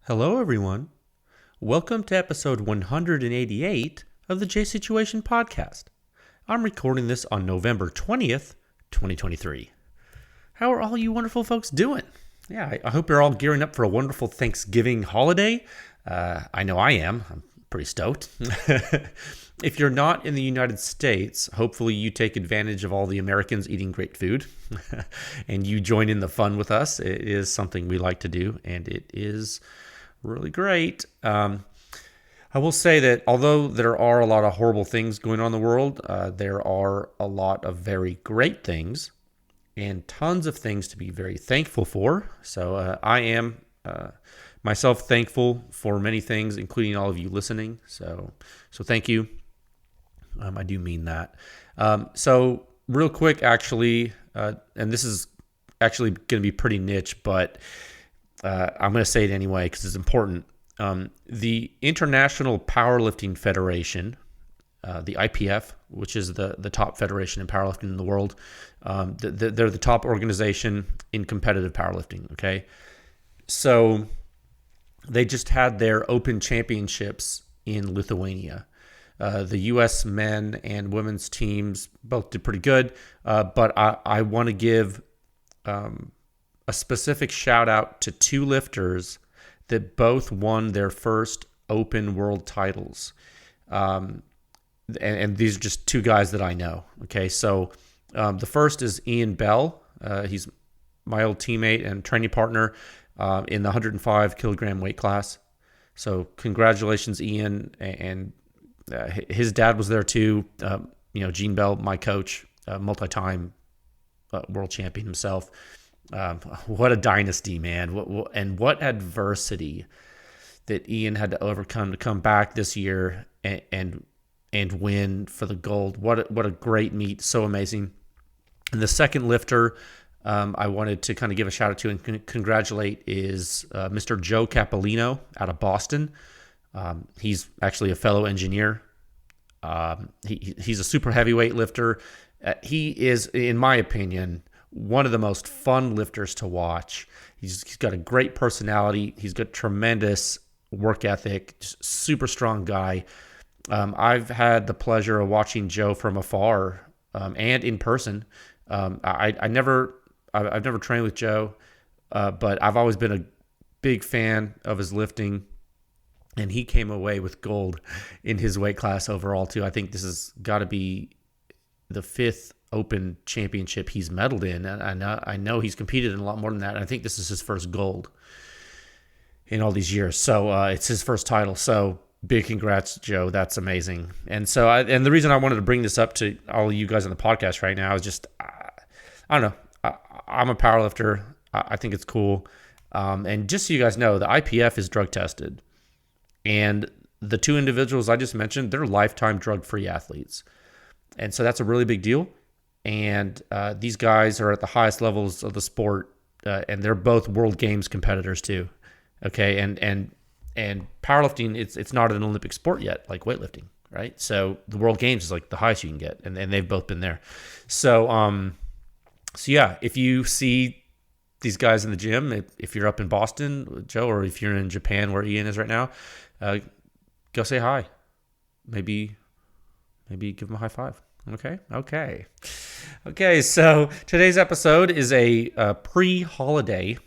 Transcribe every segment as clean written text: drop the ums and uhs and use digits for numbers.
Hello, everyone. Welcome to episode 188 of the J Situation Podcast. I'm recording this on November 20th, 2023. How are all you wonderful folks doing? Yeah, I hope you're all gearing up for a wonderful Thanksgiving holiday. I know I am. I'm pretty stoked. If you're not in the United States, hopefully you take advantage of all the Americans eating great food and you join in the fun with us. It is something we like to do, and it is really great. I will say that although there are a lot of horrible things going on in the world, there are a lot of very great things and tons of things to be very thankful for. So I am myself thankful for many things, including all of you listening. So thank you. I do mean that. So real quick, actually, and this is actually going to be pretty niche, but I'm going to say it anyway because it's important. The International Powerlifting Federation, the IPF, which is the top federation in powerlifting in the world, they're the top organization in competitive powerlifting, okay? So they just had their Open Championships in Lithuania. The U.S. men and women's teams both did pretty good, but I want to give a specific shout out to two lifters that both won their first open world titles. And these are just two guys that I know. Okay. So, the first is Ian Bell. He's my old teammate and training partner, in the 105 kilogram weight class. So congratulations, Ian. And his dad was there too. Gene Bell, my coach, multi-time world champion himself. What a dynasty, man. What adversity that Ian had to overcome to come back this year and win for the gold. What a great meet. So amazing. And the second lifter I wanted to kind of give a shout out to and congratulate is Mr. Joe Capolino out of Boston. He's actually a fellow engineer. He's a super heavyweight lifter. He is, in my opinion, one of the most fun lifters to watch. He's got a great personality. He's got tremendous work ethic, just super strong guy. I've had the pleasure of watching Joe from afar and in person. I've never trained with Joe, but I've always been a big fan of his lifting, and he came away with gold in his weight class overall too. I think this has got to be the fifth Open Championship he's medaled in, and I know he's competed in a lot more than that. And I think this is his first gold in all these years. So it's his first title. So big congrats, Joe. That's amazing. And so, and the reason I wanted to bring this up to all of you guys on the podcast right now is just, I don't know. I'm a powerlifter. I think it's cool. And just so you guys know, the IPF is drug tested, and the two individuals I just mentioned, they're lifetime drug-free athletes. And so that's a really big deal. And these guys are at the highest levels of the sport, and they're both World Games competitors too. Okay, and powerlifting, it's not an Olympic sport yet, like weightlifting, right? So the World Games is like the highest you can get, and they've both been there. So yeah, if you see these guys in the gym, if you're up in Boston, Joe, or if you're in Japan where Ian is right now, go say hi. Maybe give them a high five. Okay. So today's episode is a pre-holiday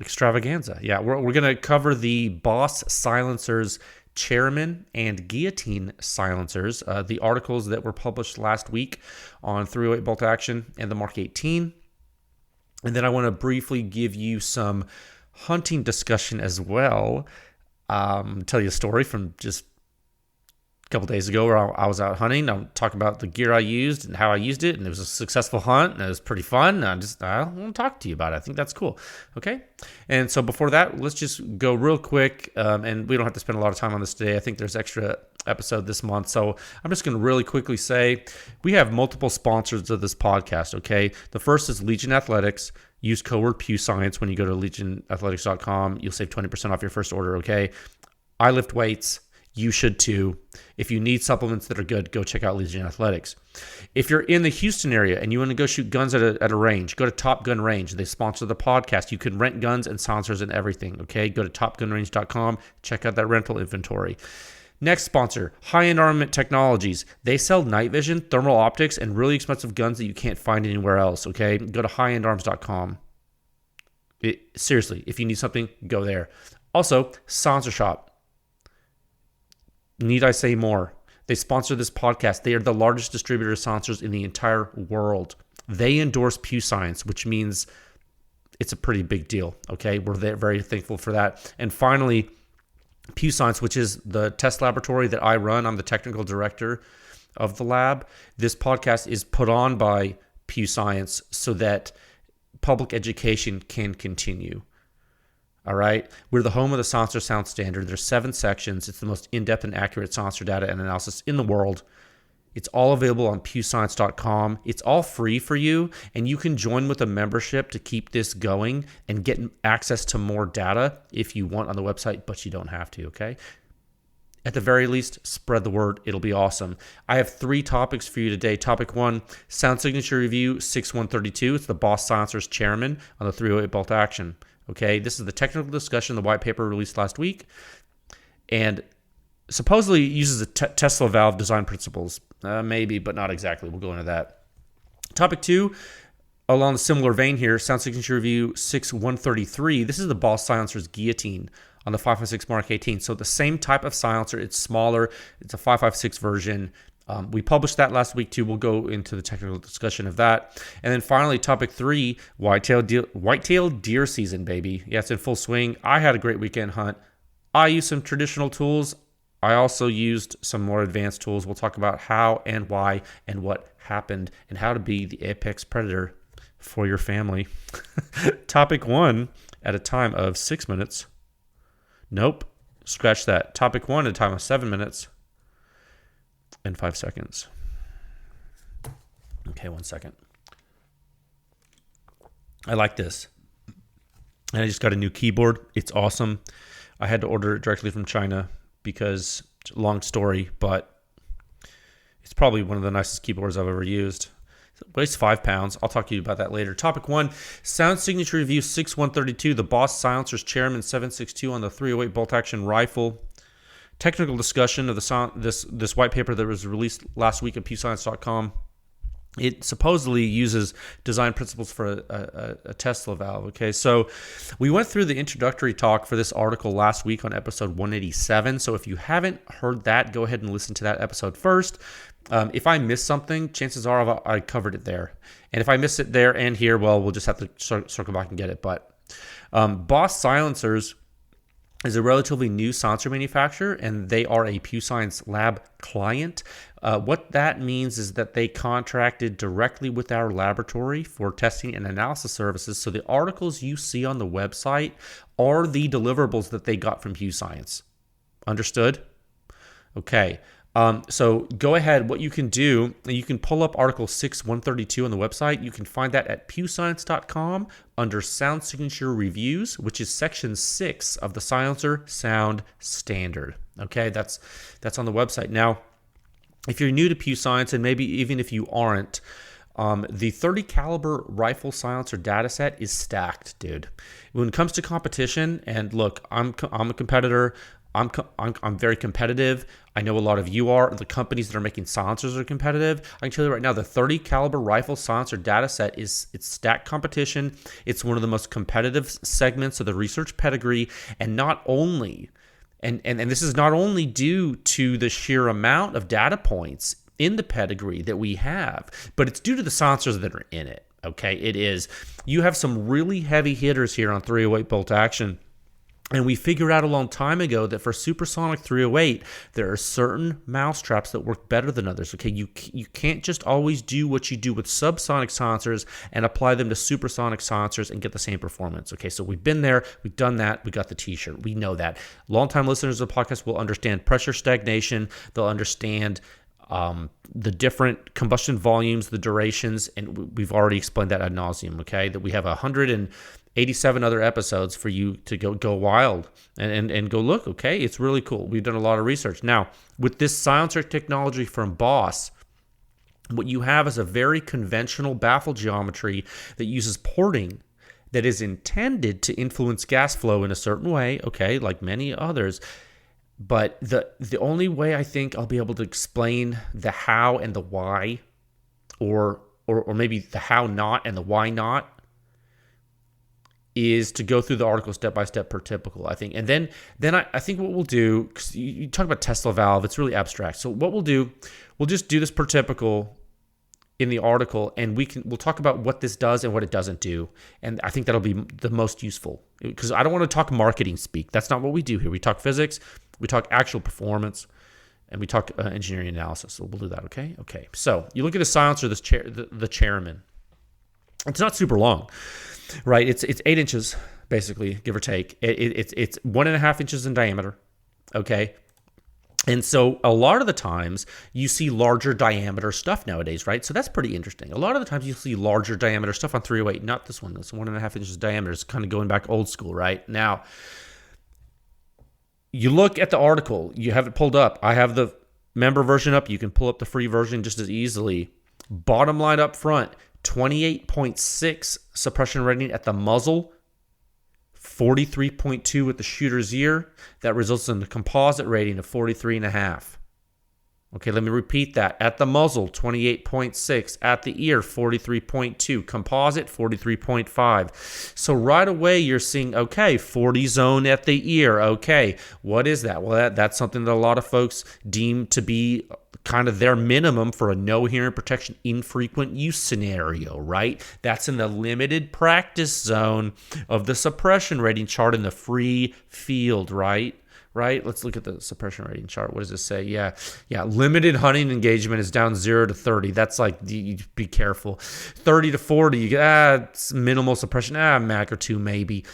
extravaganza. Yeah, we're going to cover the Boss Silencers Chairman and Guillotine Silencers, the articles that were published last week on 308 Bolt Action and the Mark 18. And then I want to briefly give you some hunting discussion as well. Tell you a story from just couple days ago where I was out hunting. I'll talk about the gear I used and how I used it, and it was a successful hunt, and it was pretty fun. I want to talk to you about it. I think that's cool. Okay, and so before that, let's just go real quick, and we don't have to spend a lot of time on this today. I think there's extra episode this month, so I'm just going to really quickly say we have multiple sponsors of this podcast. Okay, the first is Legion Athletics. Use code word PewScience when you go to legionathletics.com. You'll save 20% off your first order. Okay, I lift weights. you should too. If you need supplements that are good, go check out Legion Athletics. If you're in the Houston area and you want to go shoot guns at a range, go to Top Gun Range. They sponsor the podcast. You can rent guns and silencers and everything, okay? Go to topgunrange.com. Check out that rental inventory. Next sponsor, High-End Armament Technologies. They sell night vision, thermal optics, and really expensive guns that you can't find anywhere else, okay? Go to highendarms.com. Seriously, if you need something, go there. Also, Silencer Shop. Need I say more? They sponsor this podcast. They are the largest distributor of silencers in the entire world. They endorse Pew Science, which means it's a pretty big deal, okay? We're very thankful for that. And finally, Pew Science, which is the test laboratory that I run. I'm the technical director of the lab. This podcast is put on by Pew Science so that public education can continue. All right. We're the home of the Silencer Sound Standard. There's 7 sections. It's the most in-depth and accurate silencer data and analysis in the world. It's all available on pewscience.com. It's all free for you, and you can join with a membership to keep this going and get access to more data if you want on the website, but you don't have to, okay? At the very least, spread the word. It'll be awesome. I have 3 topics for you today. Topic 1, Sound Signature Review 6132. It's the Boss Silencers Chairman on the 308 bolt action. Okay, this is the technical discussion, the white paper released last week, and supposedly uses a Tesla valve design principles. Maybe, but not exactly. We'll go into that. Topic 2, along a similar vein here, Sound Signature Review 6133. This is the Boss Silencers Guillotine on the 5.56 Mark 18. So the same type of silencer. It's smaller. It's a 5.56 version. We published that last week too. We'll go into the technical discussion of that. And then finally, topic 3, whitetail deer season, baby. Yeah, it's in full swing. I had a great weekend hunt. I used some traditional tools. I also used some more advanced tools. We'll talk about how and why and what happened and how to be the apex predator for your family. Topic 1 at a time of 6 minutes. Nope. Scratch that. Topic 1 at a time of 7 minutes. And 5 seconds. Okay, 1 second. I like this. And I just got a new keyboard. It's awesome. I had to order it directly from China because, long story, but it's probably one of the nicest keyboards I've ever used. It weighs 5 pounds. I'll talk to you about that later. Topic 1, Sound Signature Review 6132, the Boss Silencers Chairman 762 on the 308 bolt action rifle. Technical discussion of this white paper that was released last week at pewscience.com. It supposedly uses design principles for a Tesla valve. Okay, so we went through the introductory talk for this article last week on episode 187. So if you haven't heard that, go ahead and listen to that episode first. If I missed something, chances are I covered it there. And if I miss it there and here, well, we'll just have to circle back and get it. But Boss Silencers is a relatively new silencer manufacturer, and they are a Pew Science lab client. What that means is that they contracted directly with our laboratory for testing and analysis services. So the articles you see on the website are the deliverables that they got from Pew Science. Understood? Okay. So go ahead. What you can do, you can pull up article 6132 on the website. You can find that at pewscience.com under Sound Signature Reviews, which is section 6 of the Silencer Sound Standard. Okay, that's on the website. Now, if you're new to Pew Science, and maybe even if you aren't, the 30 caliber rifle silencer data set is stacked, dude. When it comes to competition, and look, I'm a competitor. I'm very competitive. I know a lot of you are. The companies that are making silencers are competitive. I can tell you right now, the 30 caliber rifle silencer data set it's stacked competition. It's one of the most competitive segments of the research pedigree, and not only, and this is not only due to the sheer amount of data points in the pedigree that we have, but it's due to the silencers that are in it. Okay, it is. You have some really heavy hitters here on 308 bolt action. And we figured out a long time ago that for supersonic 308, there are certain mousetraps that work better than others. Okay, you can't just always do what you do with subsonic silencers and apply them to supersonic silencers and get the same performance. Okay, so we've been there, we've done that, we got the t-shirt, we know that. Longtime listeners of the podcast will understand pressure stagnation, they'll understand the different combustion volumes, the durations, and we've already explained that ad nauseum, okay? That we have a 100 and 87 other episodes for you to go wild and go look. Okay, it's really cool. We've done a lot of research. Now, with this silencer technology from Boss, what you have is a very conventional baffle geometry that uses porting that is intended to influence gas flow in a certain way, okay, like many others. But the only way I think I'll be able to explain the how and the why, or maybe the how not and the why not, is to go through the article step by step per typical, I think. And then I think what we'll do, because you talk about Tesla valve, it's really abstract. So what we'll do, we'll just do this per typical in the article, and we'll talk about what this does and what it doesn't do. And I think that'll be the most useful, because I don't want to talk marketing speak. That's not what we do here. We talk physics, we talk actual performance, and we talk engineering analysis. So we'll do that, okay? Okay. So you look at the silencer, this chair, the Chairman. It's not super long, right? It's 8 inches, basically, give or take. It's 1.5 inches in diameter, okay? And so a lot of the times you see larger diameter stuff nowadays, right? So that's pretty interesting. A lot of the times you see larger diameter stuff on 308, not this one. That's 1.5 inches diameter. It's kind of going back old school, right? Now, you look at the article. You have it pulled up. I have the member version up. You can pull up the free version just as easily. Bottom line up front, 28.6 suppression rating at the muzzle, 43.2 with the shooter's ear. That results in a composite rating of 43.5. Okay, let me repeat that. At the muzzle, 28.6. At the ear, 43.2. Composite, 43.5. So right away, you're seeing, okay, 40 zone at the ear. Okay, what is that? Well, that's something that a lot of folks deem to be kind of their minimum for a no hearing protection infrequent use scenario, right? That's in the limited practice zone of the suppression rating chart in the free field, right? Let's look at the suppression rating chart. What does it say? Yeah. Limited hunting engagement is down 0 to 30. That's like, you be careful. 30 to 40, it's minimal suppression. Mac or two maybe.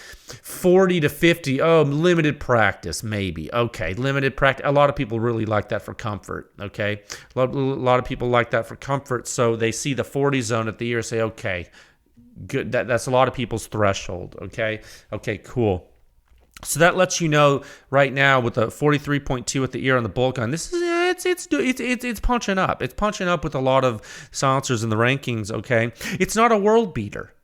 40 to 50, limited practice maybe. Okay, limited practice. A lot of people really like that for comfort. Okay, a lot of people like that for comfort. So they see the 40 zone at the ear, say, okay, good. That's a lot of people's threshold. Okay, cool. So that lets you know right now with the 43.2 at the ear on the bolt gun, this is it's punching up. It's punching up with a lot of silencers in the rankings. Okay, it's not a world beater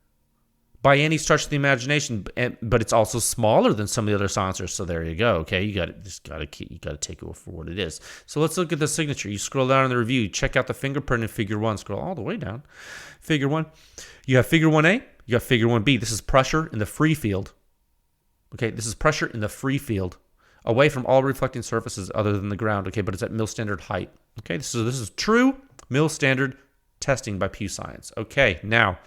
by any stretch of the imagination, but it's also smaller than some of the other silencers. So there you go. Okay, you got to take it for what it is. So let's look at the signature. You scroll down in the review, you check out the fingerprint in Figure 1. Scroll all the way down. Figure 1. You have Figure 1A. You have Figure 1B. This is pressure in the free field. Okay, this is pressure in the free field, away from all reflecting surfaces other than the ground. Okay, but it's at mil standard height. Okay, so this is true mil standard testing by Pew Science. Okay, now,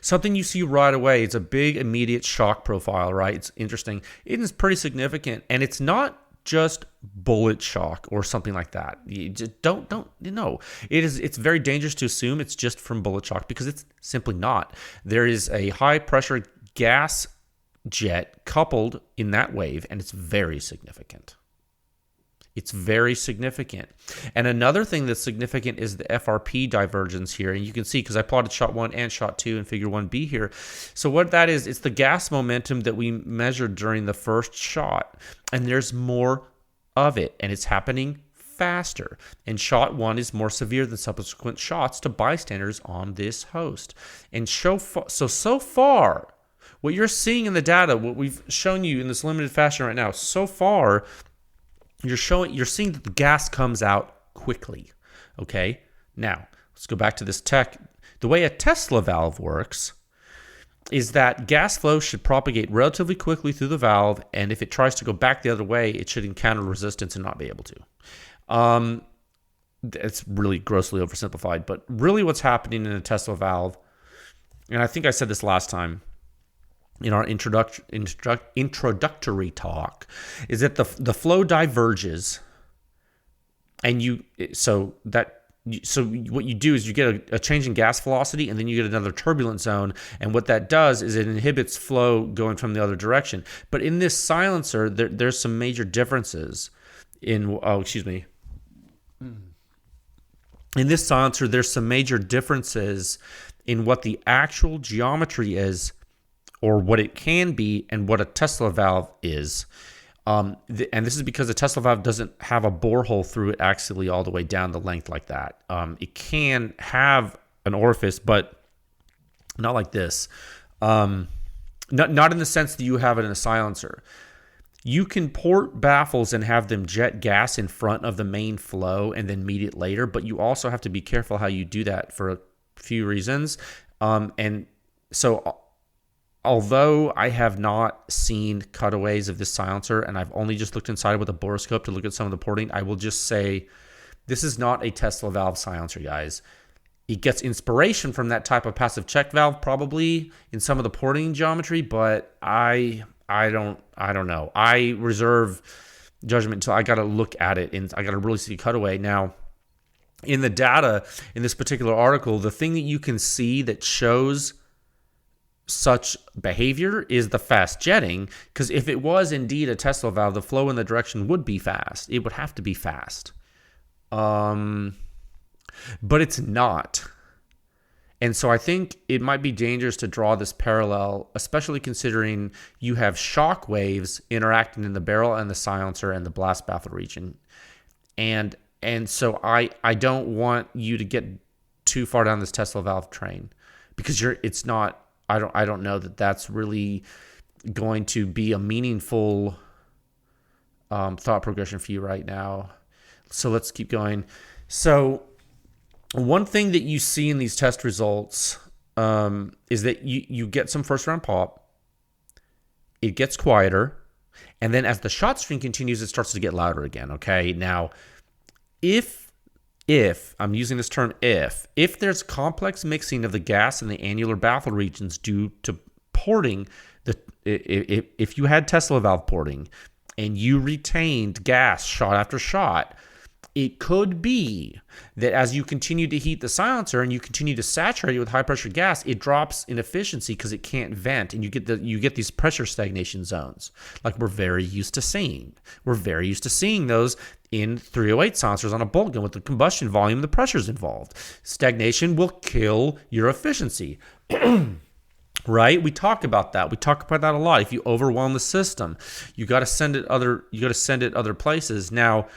something you see right away, it's a big immediate shock profile, right? It's interesting. It is pretty significant, and it's not just bullet shock or something like that. You just don't it's very dangerous to assume it's just from bullet shock, because it's simply not. There is a high pressure gas jet coupled in that wave, and it's very significant. And another thing that's significant is the FRP divergence here, and you can see, because I plotted shot 1 and shot 2 in Figure 1B here. So what that is, it's the gas momentum that we measured during the first shot, and there's more of it, and it's happening faster. And shot 1 is more severe than subsequent shots to bystanders on this host. And so far, what you're seeing in the data, what we've shown you in this limited fashion right now, so far, you're seeing that the gas comes out quickly. Okay? Now, let's go back to this tech. The way a Tesla valve works is that gas flow should propagate relatively quickly through the valve, and if it tries to go back the other way, it should encounter resistance and not be able to. It's really grossly oversimplified, but really what's happening in a Tesla valve, and I think I said this last time, in our introductory talk, is that the flow diverges, and what you do is you get a change in gas velocity, and then you get another turbulent zone, and what that does is it inhibits flow going from the other direction. But in this silencer, there's some major differences in this silencer, there's some major differences in what the actual geometry is or what it can be, and what a Tesla valve is. And this is because a Tesla valve doesn't have a borehole through it actually all the way down the length like that. It can have an orifice, but not like this. Not in the sense that you have it in a silencer. You can port baffles and have them jet gas in front of the main flow and then meet it later, but you also have to be careful how you do that for a few reasons. And so although I have not seen cutaways of this silencer, and I've only just looked inside with a borescope to look at some of the porting, I will just say this is not a Tesla valve silencer, guys. It gets inspiration from that type of passive check valve probably in some of the porting geometry, but I don't know. I reserve judgment until I got to look at it and I got to really see a cutaway. Now, in the data in this particular article, the thing that you can see that shows such behavior is the fast jetting, because if it was indeed a Tesla valve, the flow in the direction would be fast. It would have to be fast. But it's not. And so I think it might be dangerous to draw this parallel, especially considering you have shock waves interacting in the barrel and the silencer and the blast baffle region. And so I don't want you to get too far down this Tesla valve train, because it's not. I don't know that that's really going to be a meaningful thought progression for you right now. So let's keep going. So one thing that you see in these test results is that you get some first round pop. It gets quieter. And then as the shot stream continues, it starts to get louder again. Okay. Now, if I'm using this term, if there's complex mixing of the gas and the annular baffle regions due to porting, if you had Tesla valve porting and you retained gas shot after shot, it could be that as you continue to heat the silencer and you continue to saturate it with high pressure gas, it drops in efficiency because it can't vent, and you get these pressure stagnation zones like we're very used to seeing. We're very used to seeing those in 308 silencers on a bolt gun with the combustion volume, the pressures involved. Stagnation will kill your efficiency. Right? We talk about that. We talk about that a lot. If you overwhelm the system, you got to send it other places. Now,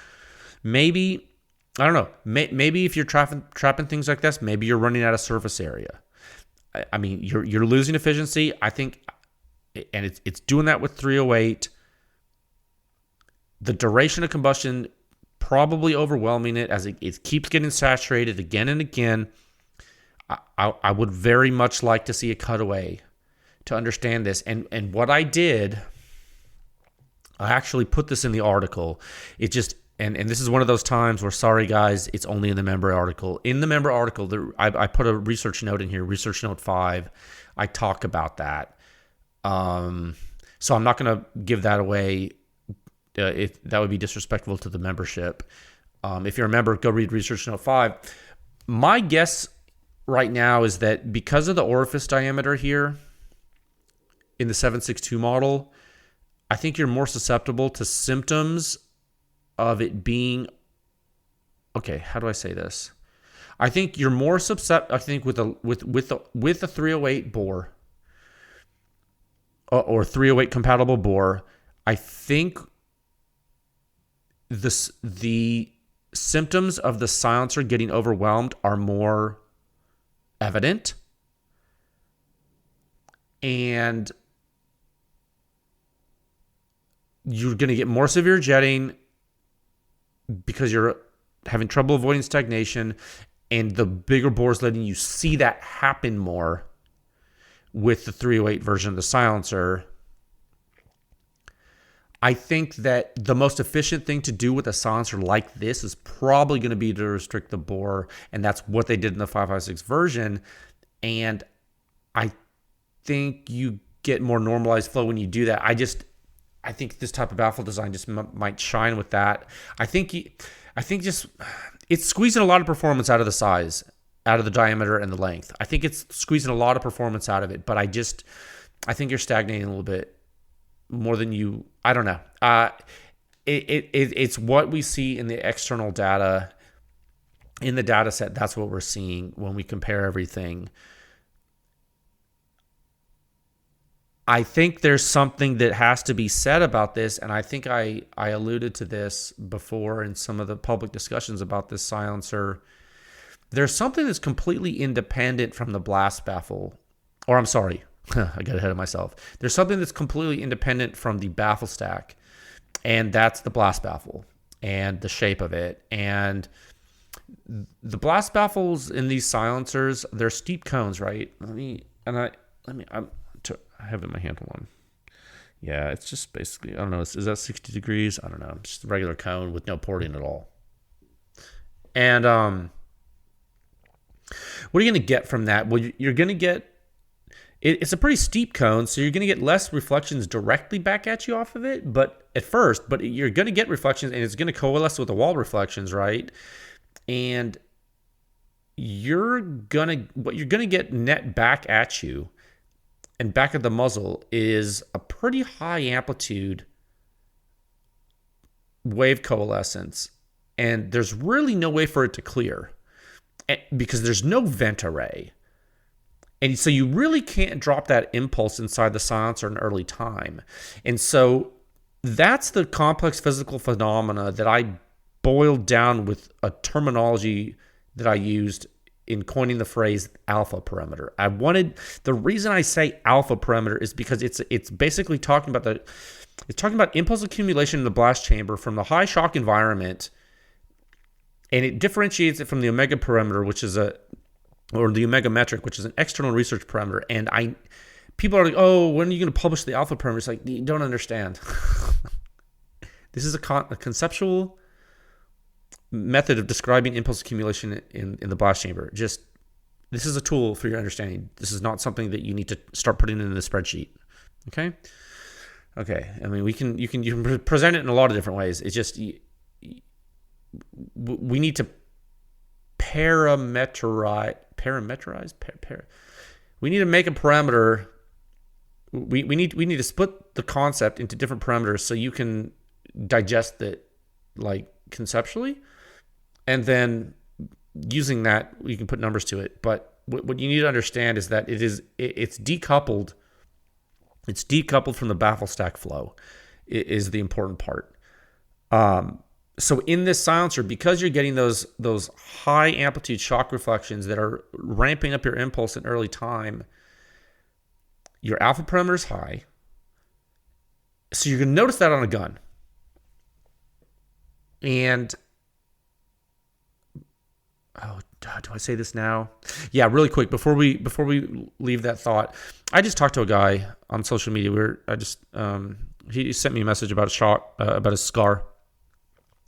maybe, I don't know, maybe if you're trapping things like this, maybe you're running out of surface area. I mean, you're losing efficiency, I think, and it's doing that with 308. The duration of combustion probably overwhelming it as it keeps getting saturated again and again. I would very much like to see a cutaway to understand this. And what I did, I actually put this in the article. It just, and this is one of those times where, sorry guys, it's only in the member article. In the member article, I put a research note in here, research note 5. I talk about that. So I'm not going to give that away. If that would be disrespectful to the membership. If you're a member, go read research note 5. My guess right now is that because of the orifice diameter here in the 762 model, I think you're more susceptible to symptoms of it being, okay, how do I say this? I think you're more susceptible, I think with the 308 bore or 308 compatible bore, I think the symptoms of the silencer getting overwhelmed are more evident, and you're going to get more severe jetting because you're having trouble avoiding stagnation, and the bigger bore is letting you see that happen more with the 308 version of the silencer. I think that the most efficient thing to do with a silencer like this is probably going to be to restrict the bore, and that's what they did in the 5.56 version. And I think you get more normalized flow when you do that. I think this type of baffle design just might shine with that. I think just it's squeezing a lot of performance out of the size, out of the diameter and the length. I think it's squeezing a lot of performance out of it, but I think you're stagnating a little bit more than you. I don't know. It's what we see in the external data. In the data set, that's what we're seeing when we compare everything. I think there's something that has to be said about this, and I think I alluded to this before in some of the public discussions about this silencer. There's something that's completely independent from the blast baffle, or I'm sorry, I got ahead of myself. There's something that's completely independent from the baffle stack, and that's the blast baffle and the shape of it. And the blast baffles in these silencers, they're steep cones, right? I have it in my hand. Hold on. Yeah, it's just basically, I don't know, is that 60 degrees? I don't know. It's just a regular cone with no porting at all. And what are you going to get from that? Well, you're going to get, it's a pretty steep cone, so you're going to get less reflections directly back at you off of it, but you're going to get reflections, and it's going to coalesce with the wall reflections, right? And what you're going to get net back at you and back at the muzzle is a pretty high amplitude wave coalescence, and there's really no way for it to clear because there's no vent array. And so you really can't drop that impulse inside the silencer in early time. And so that's the complex physical phenomena that I boiled down with a terminology that I used in coining the phrase alpha perimeter. The reason I say alpha perimeter is because it's basically talking about impulse accumulation in the blast chamber from the high shock environment, and it differentiates it from the omega perimeter, or the omega metric, which is an external research parameter. And people are like, oh, when are you going to publish the alpha parameter? It's like, you don't understand. This is a conceptual method of describing impulse accumulation in the blast chamber. This is a tool for your understanding. This is not something that you need to start putting in the spreadsheet. Okay. I mean, you can present it in a lot of different ways. It's just, we need to parameterize. We need to make a parameter. We need to split the concept into different parameters so you can digest it like conceptually, and then using that you can put numbers to it. But what you need to understand is that it's decoupled. It's decoupled from the baffle stack flow. Is the important part. So in this silencer, because you're getting those high amplitude shock reflections that are ramping up your impulse in early time, your alpha parameter is high. So you're going to notice that on a gun. And, do I say this now? Yeah, really quick, before we leave that thought, I just talked to a guy on social media. He sent me a message about about a scar.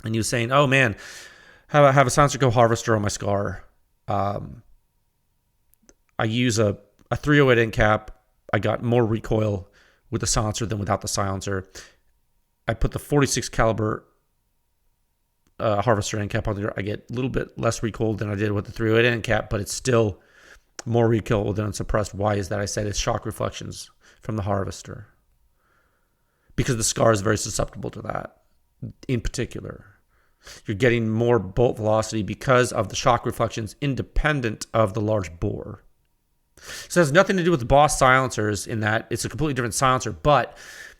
And he was saying, oh man, have a silencer go harvester on my scar. I use a 308 end cap. I got more recoil with the silencer than without the silencer. I put the 46 caliber harvester end cap on there. I get a little bit less recoil than I did with the 308 end cap, but it's still more recoil than unsuppressed. Why is that? I said it's shock reflections from the harvester, because the scar is very susceptible to that. In particular, you're getting more bolt velocity because of the shock reflections independent of the large bore. So it has nothing to do with the Boss silencers in that it's a completely different silencer. But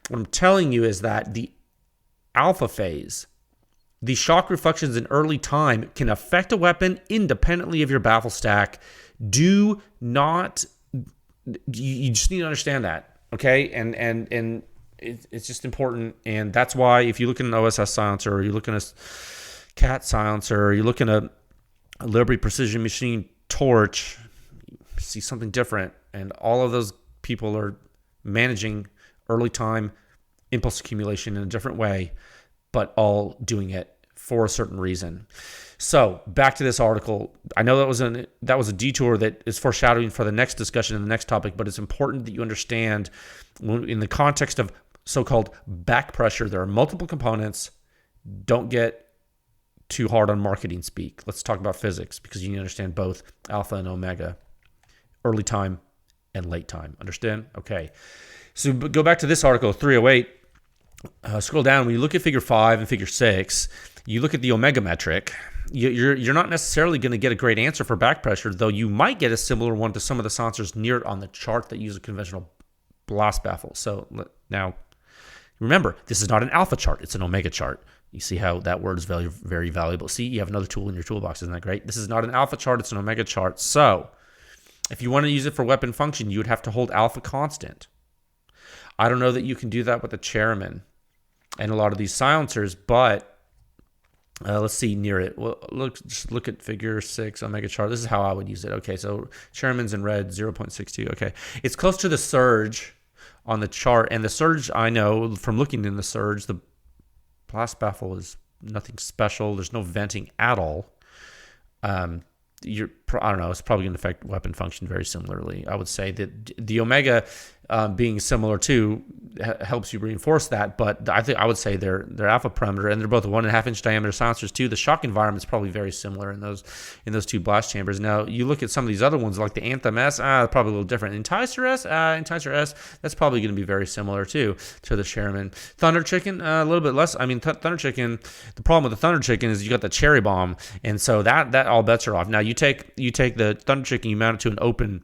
what I'm telling you is that the alpha phase, the shock reflections in early time, can affect a weapon independently of your baffle stack. You just need to understand that, okay? And it's just important, and that's why if you look at an OSS silencer, or you look at a CAT silencer, or you look at a Liberty Precision Machine torch, you see something different, and all of those people are managing early time impulse accumulation in a different way, but all doing it for a certain reason. So back to this article. I know that was a detour that is foreshadowing for the next discussion and the next topic, but it's important that you understand in the context of so-called back pressure, there are multiple components. Don't get too hard on marketing speak. Let's talk about physics, because you need to understand both alpha and omega, early time and late time. Understand? Okay. So go back to this article, 308. Scroll down. When you look at figure 5 and figure 6, you look at the omega metric. You're not necessarily going to get a great answer for back pressure, though you might get a similar one to some of the silencers near it on the chart that use a conventional blast baffle. So now, remember, this is not an alpha chart. It's an omega chart. You see how that word is very, very valuable. See, you have another tool in your toolbox. Isn't that great? This is not an alpha chart. It's an omega chart. So if you want to use it for weapon function, you would have to hold alpha constant. I don't know that you can do that with the chairman and a lot of these silencers, but let's see near it. Well, just look at figure 6 omega chart. This is how I would use it. Okay, so chairman's in red, 0.62. Okay, it's close to the surge on the chart, and the surge, I know from looking in the surge, the blast baffle is nothing special. There's no venting at all. I don't know, it's probably going to affect weapon function very similarly. I would say that the omega being similar too helps you reinforce that, but I would say they're alpha parameter, and they're both 1.5 inch diameter silencers too. The shock environment is probably very similar in those two blast chambers. Now you look at some of these other ones like the Anthem S, probably a little different. Enticer S, that's probably going to be very similar too to the Sherman. Thunder Chicken, a little bit less. I mean, Thunder Chicken. The problem with the Thunder Chicken is you got the cherry bomb, and so that all bets are off. Now you take the Thunder Chicken, you mount it to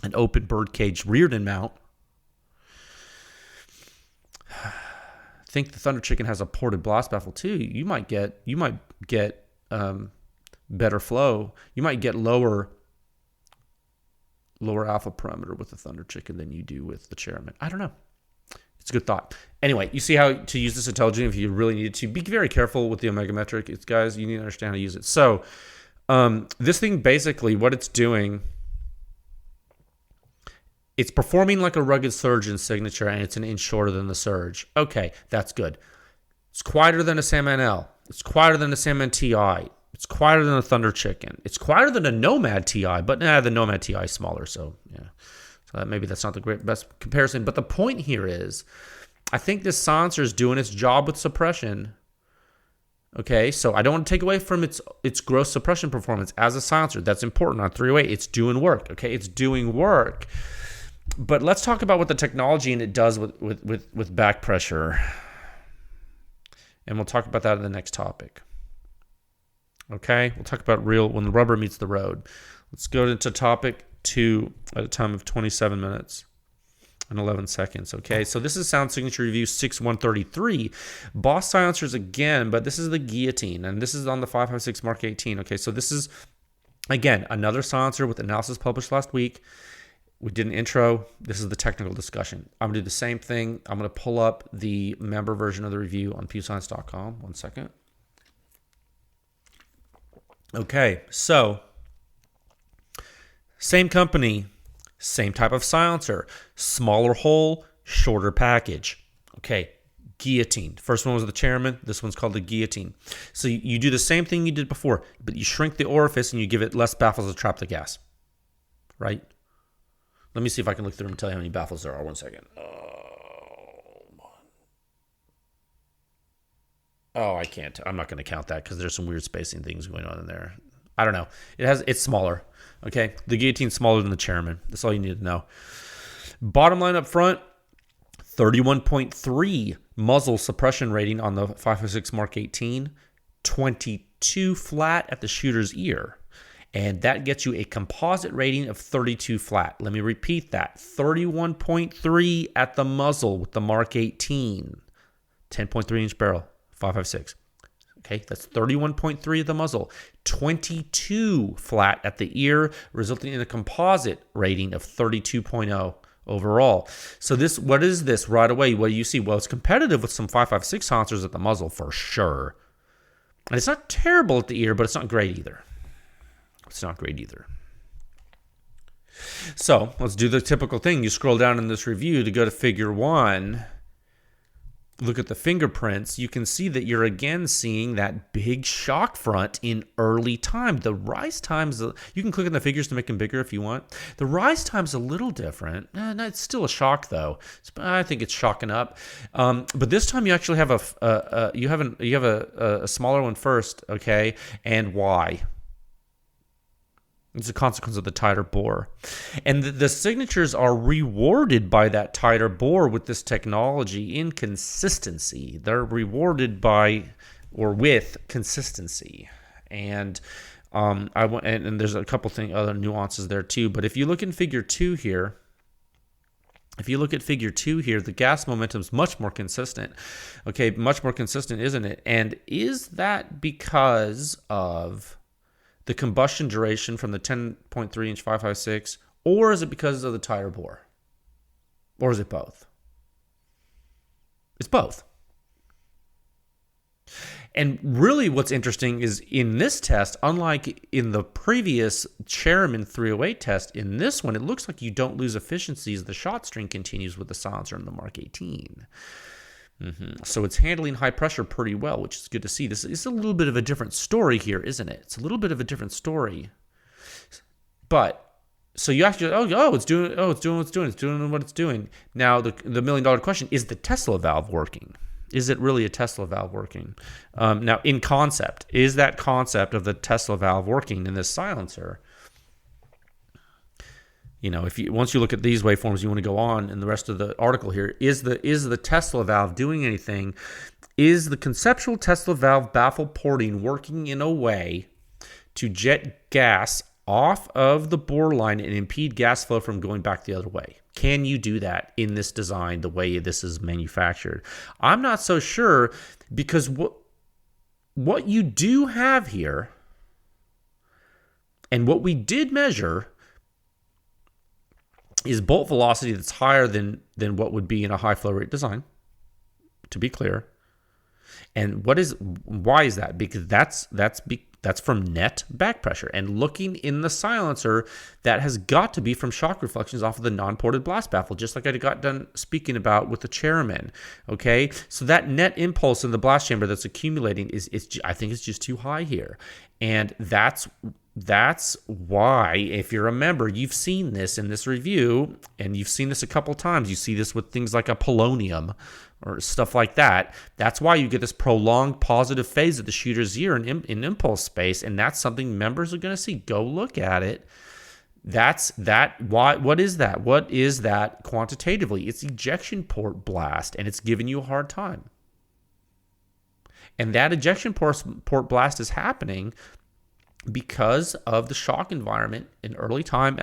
an open birdcage Reardon mount. I think the Thunder Chicken has a ported blast baffle too. You might get better flow. You might get lower alpha parameter with the Thunder Chicken than you do with the Chairman. I don't know. It's a good thought. Anyway, you see how to use this intelligently if you really need to. Be very careful with the omega metric. Guys, you need to understand how to use it. So this thing basically, what it's doing, it's performing like a rugged surgeon signature, and it's an inch shorter than the surge. Okay, that's good. It's quieter than a Sandman L. It's quieter than a Sandman TI. It's quieter than a Thunder Chicken. It's quieter than a Nomad TI, but the Nomad TI is smaller, so yeah. So maybe that's not the best comparison. But the point here is, I think this silencer is doing its job with suppression. Okay, so I don't want to take away from its gross suppression performance as a silencer. That's important on 308. It's doing work. Okay, it's doing work. But let's talk about what the technology and it does with back pressure. And we'll talk about that in the next topic. Okay, we'll talk about when the rubber meets the road. Let's go into topic 2 at a time of 27 minutes and 11 seconds. Okay, so this is Sound Signature Review 6133. Boss silencers again, but this is the Guillotine, and this is on the 556 Mark 18. Okay, so this is, again, another silencer with analysis published last week. We did an intro. This is the technical discussion. I'm going to do the same thing. I'm going to pull up the member version of the review on pewscience.com. 1 second. Okay, so same company, same type of silencer, smaller hole, shorter package. Okay, Guillotine. First one was the Chairman. This one's called the Guillotine. So you do the same thing you did before, but you shrink the orifice and you give it less baffles to trap the gas. Right? Let me see if I can look through and tell you how many baffles there are. 1 second. Oh, I can't. I'm not going to count that because there's some weird spacing things going on in there. I don't know. It's smaller. Okay, the Guillotine's smaller than the Chairman. That's all you need to know. Bottom line up front, 31.3 muzzle suppression rating on the 556 Mark 18, 22 flat at the shooter's ear. And that gets you a composite rating of 32 flat. Let me repeat that. 31.3 at the muzzle with the Mark 18. 10.3 inch barrel, 556. Okay, that's 31.3 at the muzzle. 22 flat at the ear, resulting in a composite rating of 32.0 overall. So what is this right away? What do you see? Well, it's competitive with some 556 silencers at the muzzle for sure. And it's not terrible at the ear, but it's not great either. So let's do the typical thing. You scroll down in this review to go to figure 1. Look at the fingerprints. You can see that you're again seeing that big shock front in early time. The rise times, you can click on the figures to make them bigger if you want. The rise time's a little different. No, it's still a shock though. I think it's shocking up. But this time you actually have a smaller one first. Okay, and why? It's a consequence of the tighter bore. And the signatures are rewarded by that tighter bore with this technology in consistency. They're rewarded with consistency. And and there's a couple other nuances there too. But if you look in figure 2 here, If you look at figure 2 here, the gas momentum is much more consistent. Okay, much more consistent, isn't it? And is that because of the combustion duration from the 10.3 inch 5.56, or is it because of the tire bore? Or is it both? It's both. And really what's interesting is in this test, unlike in the previous Chairman 308 test, in this one, it looks like you don't lose efficiency as the shot string continues with the silencer in the Mark 18. So it's handling high pressure pretty well, which is good to see. This is a little bit of a different story here, isn't it? It's a little bit of a different story. But, so you actually, it's doing what it's doing. Now, the $1 million question, is the Tesla valve working? Is it really a Tesla valve working? Now, in concept, is that concept of the Tesla valve working in this silencer? You know, once you look at these waveforms, you want to go on in the rest of the article here. Is the Tesla valve doing anything? Is the conceptual Tesla valve baffle porting working in a way to jet gas off of the bore line and impede gas flow from going back the other way? Can you do that in this design the way this is manufactured? I'm not so sure, because what you do have here and what we did measure is bolt velocity that's higher than what would be in a high flow rate design, to be clear. And why is that? Because that's from net back pressure. And looking in the silencer, that has got to be from shock reflections off of the non-ported blast baffle, just like I got done speaking about with the Chairman. Okay, so that net impulse in the blast chamber that's accumulating I think it's just too high here, and that's why, if you remember, you've seen this in this review, and you've seen this a couple times. You see this with things like a polonium or stuff like that. That's why you get this prolonged positive phase at the shooter's ear in impulse space, and that's something members are going to see. Go look at it. What is that? What is that quantitatively? It's ejection port blast, and it's giving you a hard time. And that ejection port blast is happening because of the shock environment in early time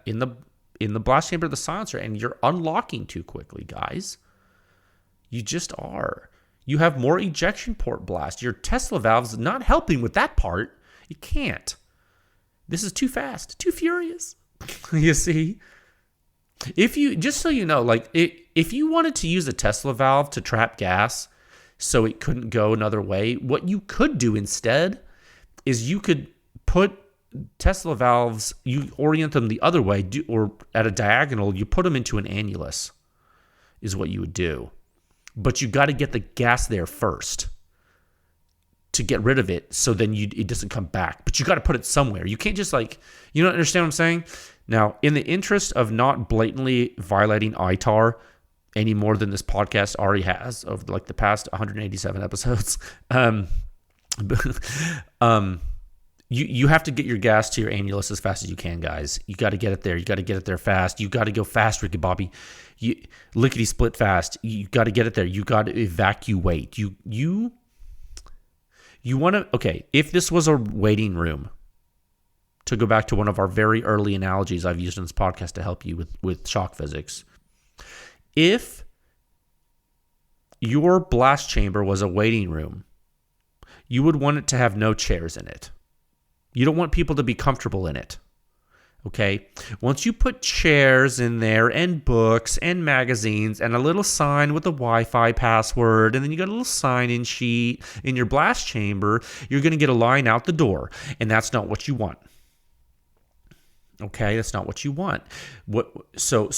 in the blast chamber of the silencer, and you're unlocking too quickly, guys. You just are. You have more ejection port blast. Your Tesla valve's not helping with that part. It can't. This is too fast, too furious. You see? Just so you know, like if you wanted to use a Tesla valve to trap gas so it couldn't go another way, what you could do instead is you could put Tesla valves, you orient them the other way, or at a diagonal, you put them into an annulus, is what you would do. But you got to get the gas there first to get rid of it, so then it doesn't come back. But you got to put it somewhere. You can't just you don't understand what I'm saying? Now, in the interest of not blatantly violating ITAR any more than this podcast already has over the past 187 episodes, you have to get your gas to your annulus as fast as you can, guys. You got to get it there. You got to get it there fast. You got to go fast, Ricky Bobby. Lickety split fast. You got to get it there. You got to evacuate. You want to, okay, if this was a waiting room, to go back to one of our very early analogies I've used in this podcast to help you with shock physics. If your blast chamber was a waiting room, you would want it to have no chairs in it. You don't want people to be comfortable in it. Okay? Once you put chairs in there and books and magazines and a little sign with a Wi-Fi password, and then you got a little sign-in sheet in your blast chamber, you're going to get a line out the door, and that's not what you want. Okay? That's not what you want. So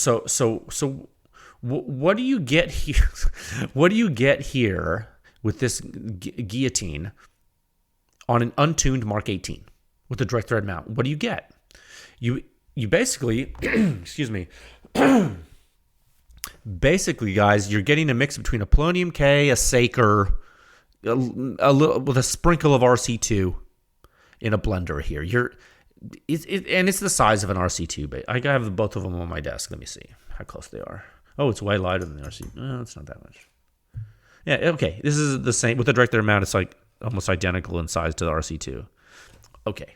what do you get here? What do you get here with this guillotine on an untuned Mark 18 with a direct thread mount? What do you get? You basically, excuse me, basically, guys, you're getting a mix between a Polonium K, a Saker, a little with a sprinkle of RC2 in a blender here. And it's the size of an RC2, but I have both of them on my desk. Let me see how close they are. Oh, it's way lighter than the RC. No, it's not that much. Yeah, okay. This is the same with the direct thread mount. It's like almost identical in size to the RC2. Okay.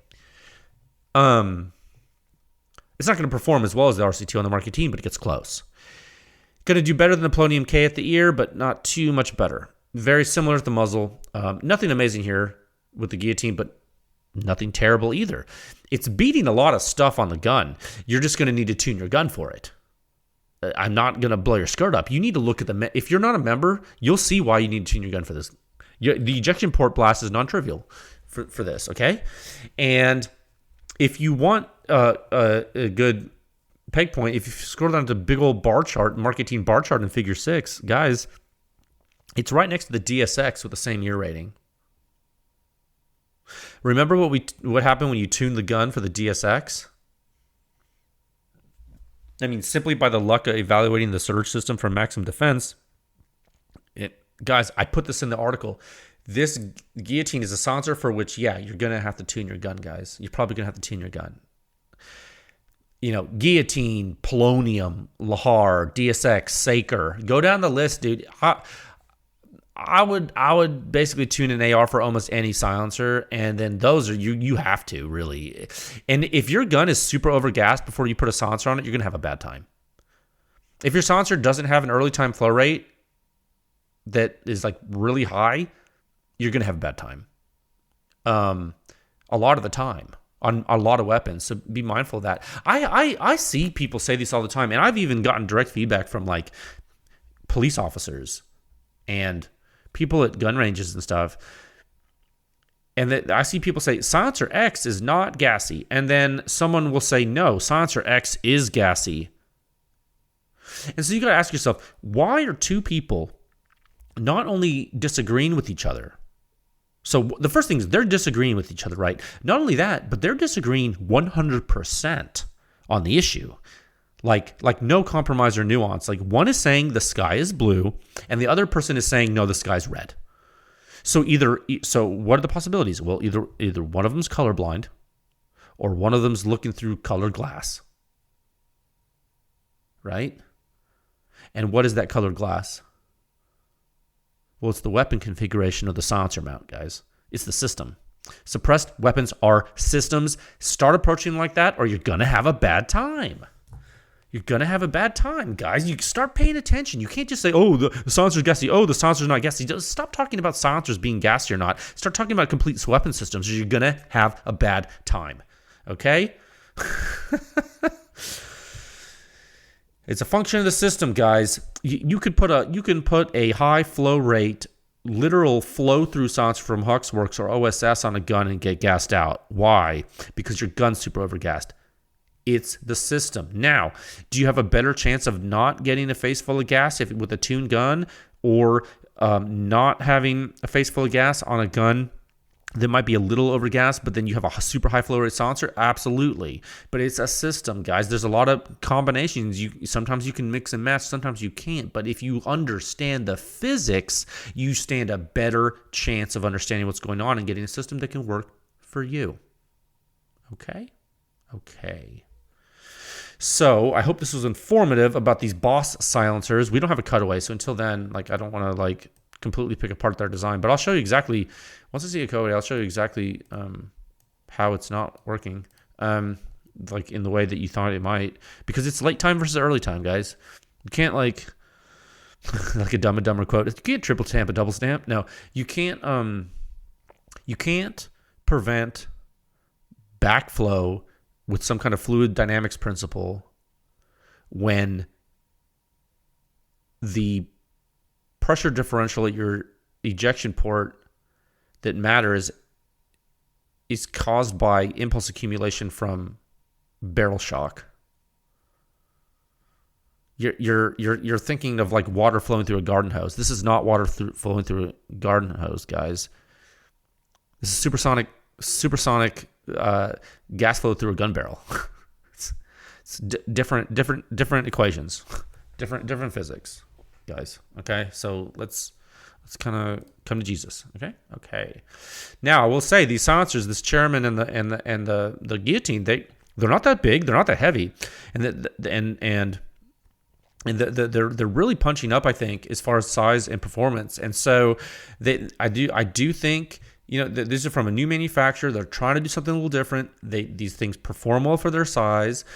It's not going to perform as well as the RC2 on the Mark 18, but it gets close. Going to do better than the Polonium K at the ear, but not too much better. Very similar to the muzzle. Nothing amazing here with the Guillotine, but nothing terrible either. It's beating a lot of stuff on the gun. You're just going to need to tune your gun for it. I'm not going to blow your skirt up. You need to look at if you're not a member, you'll see why you need to tune your gun for this. The ejection port blast is non-trivial for this, okay? And if you want a good peg point, if you scroll down to the big old bar chart, Mark 18 bar chart in Figure 6, guys, it's right next to the DSX with the same ear rating. Remember what happened when you tuned the gun for the DSX? I mean, simply by the luck of evaluating the surge system for maximum defense, guys, I put this in the article. This Guillotine is a silencer for which, yeah, you're going to have to tune your gun, guys. You're probably going to have to tune your gun. Guillotine, Polonium, Lahar, DSX, Saker. Go down the list, dude. I would basically tune an AR for almost any silencer, and then those are you have to really. And if your gun is super overgassed before you put a silencer on it, you're gonna have a bad time. If your silencer doesn't have an early time flow rate that is like really high, you're gonna have a bad time. A lot of the time on a lot of weapons, so be mindful of that. I see people say this all the time, and I've even gotten direct feedback from like police officers and people at gun ranges and stuff, and I see people say Silencer X is not gassy, and then someone will say no, Silencer X is gassy. And so you got to ask yourself, why are two people not only disagreeing with each other? So the first thing is they're disagreeing with each other, right? Not only that, but they're disagreeing 100% on the issue. Like no compromise or nuance. Like one is saying the sky is blue, and the other person is saying no, the sky's red. So what are the possibilities? Well, either one of them's colorblind, or one of them's looking through colored glass, right? And what is that colored glass? Well, it's the weapon configuration of the silencer mount, guys. It's the system. Suppressed weapons are systems. Start approaching like that, or you're gonna have a bad time. You're going to have a bad time, guys. You start paying attention. You can't just say, oh, the silencer's gassy. Oh, the silencer's not gassy. Just stop talking about silencers being gassy or not. Start talking about complete weapon systems, or you're going to have a bad time. Okay? It's a function of the system, guys. You can put a high flow rate, literal flow through silencer from Huxworks or OSS on a gun and get gassed out. Why? Because your gun's super overgassed. It's the system. Now, do you have a better chance of not getting a face full of gas with a tuned gun, or not having a face full of gas on a gun that might be a little overgassed, but then you have a super high flow rate silencer? Absolutely. But it's a system, guys. There's a lot of combinations. Sometimes you can mix and match, sometimes you can't. But if you understand the physics, you stand a better chance of understanding what's going on and getting a system that can work for you. Okay? So I hope this was informative about these Boss silencers. We don't have a cutaway, so until then, I don't want to completely pick apart their design. But I'll show you exactly, once I see a cutaway, I'll show you exactly how it's not working, in the way that you thought it might, because it's late time versus early time, guys. You can't like a Dumb and Dumber quote. You can't triple stamp a double stamp. No, you can't. You can't prevent backflow with some kind of fluid dynamics principle when the pressure differential at your ejection port that matters is caused by impulse accumulation from barrel shock. You're thinking of like water flowing through a garden hose. This is not water flowing through a garden hose, guys. This is supersonic gas flow through a gun barrel. it's different equations, different physics, guys. Okay, so let's kind of come to Jesus. Okay. Now I will say these silencers, this Chairman and the Guillotine, they're not that big, they're not that heavy, and they're really punching up, I think, as far as size and performance. And so I do think. These are from a new manufacturer. They're trying to do something a little different. These things perform well for their size.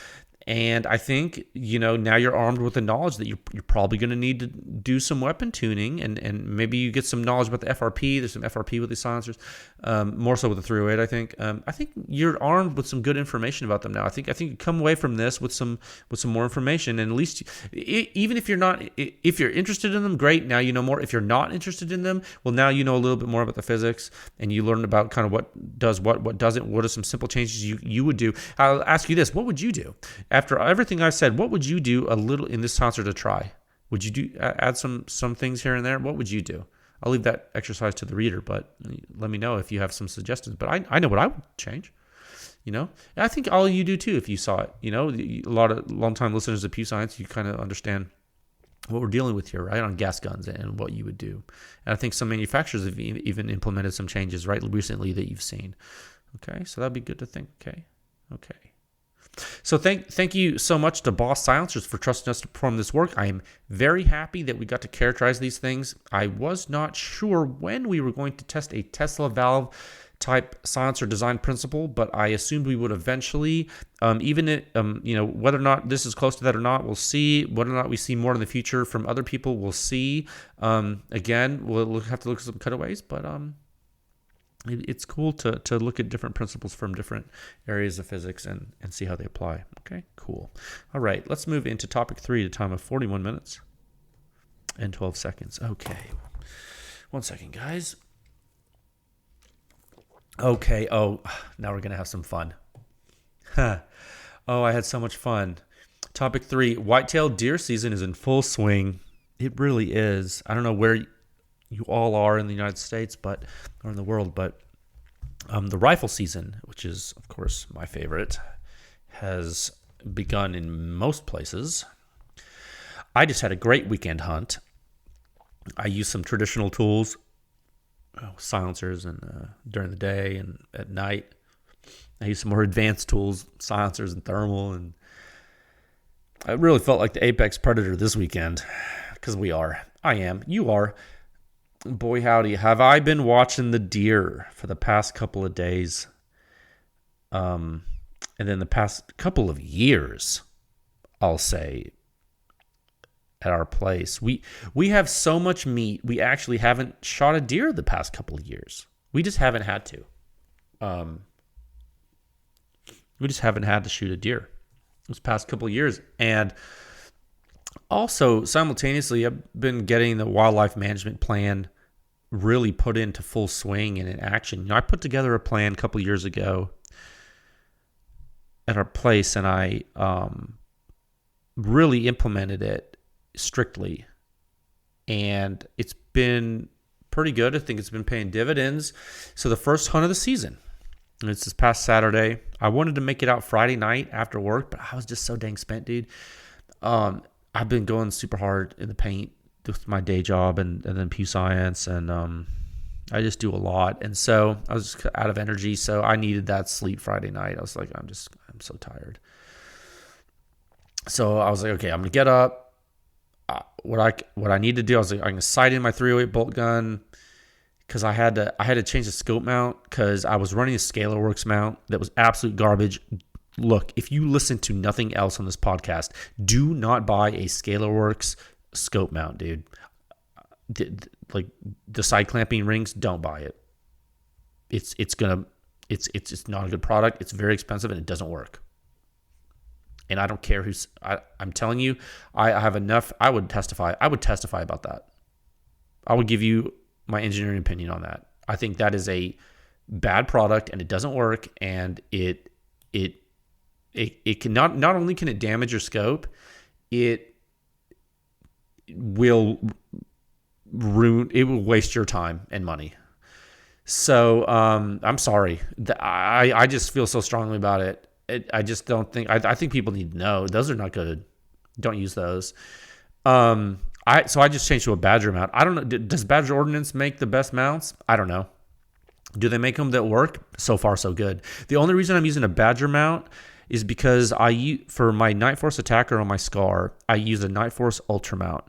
And I think, now you're armed with the knowledge that you're probably going to need to do some weapon tuning, and maybe you get some knowledge about the FRP. There's some FRP with these silencers, more so with the 308, I think. I think you're armed with some good information about them now. I think you come away from this with some more information, and at least even if you're interested in them, great. Now you know more. If you're not interested in them, well, now you know a little bit more about the physics, and you learn about kind of what does what doesn't. What are some simple changes you would do? I'll ask you this: what would you do? After everything I said, what would you do a little in this silencer to try? Would you add some things here and there? What would you do? I'll leave that exercise to the reader, but let me know if you have some suggestions. But I know what I would change. I think all you do too if you saw it. A lot of longtime listeners of Pew Science, you kind of understand what we're dealing with here, right, on gas guns and what you would do. And I think some manufacturers have even implemented some changes right recently that you've seen. Okay, so that'd be good to think. Okay. So thank you so much to Boss Silencers for trusting us to perform this work. I am very happy that we got to characterize these things. I was not sure when we were going to test a Tesla valve type silencer design principle, but I assumed we would eventually. Whether or not this is close to that or not, we'll see. Whether or not we see more in the future from other people, we'll see. Again, we'll have to look at some cutaways, but it's cool to look at different principles from different areas of physics and see how they apply. Okay, cool. All right, let's move into topic 3 at a time of 41 minutes and 12 seconds. Okay, 1 second, guys. Okay, now we're going to have some fun. I had so much fun. Topic 3, whitetail deer season is in full swing. It really is. I don't know where you all are in the United States, or in the world, but the rifle season, which is, of course, my favorite, has begun in most places. I just had a great weekend hunt. I used some traditional tools, silencers, and during the day and at night. I used some more advanced tools, silencers and thermal, and I really felt like the apex predator this weekend, because we are. I am. You are. Boy, howdy, have I been watching the deer for the past couple of days, and then the past couple of years, I'll say, at our place. We have so much meat, we actually haven't shot a deer the past couple of years. We just haven't had to. We just haven't had to shoot a deer this past couple of years. And also, simultaneously, I've been getting the wildlife management plan really put into full swing and in action. I put together a plan a couple of years ago at our place, and I really implemented it strictly. And it's been pretty good. I think it's been paying dividends. So the first hunt of the season, and it's this past Saturday. I wanted to make it out Friday night after work, but I was just so dang spent, dude. I've been going super hard in the paint with my day job and then Pew Science, and I just do a lot, and so I was just out of energy. So I needed that sleep Friday night. I was like, I'm so tired. So I was like, okay, I'm gonna get up. What I need to do, I was like, I'm gonna sight in my 308 bolt gun, because I had to change the scope mount because I was running a ScalarWorks mount that was absolute garbage. Look, if you listen to nothing else on this podcast, do not buy a ScalarWorks scope mount, dude. Like the side clamping rings, don't buy it. It's not a good product. It's very expensive and it doesn't work. And I don't care I'm telling you, I have enough. I would testify about that. I would give you my engineering opinion on that. I think that is a bad product and it doesn't work, and it can not only can it damage your scope, it will waste your time and money. So I'm sorry. I just feel so strongly about it. I just don't think, I think people need to know those are not good. Don't use those. So I just changed to a Badger mount. I don't know. Does Badger Ordnance make the best mounts? I don't know. Do they make them that work? So far, so good. The only reason I'm using a Badger mount is because for my Night Force Attacker on my Scar, I use a Night Force Ultra mount.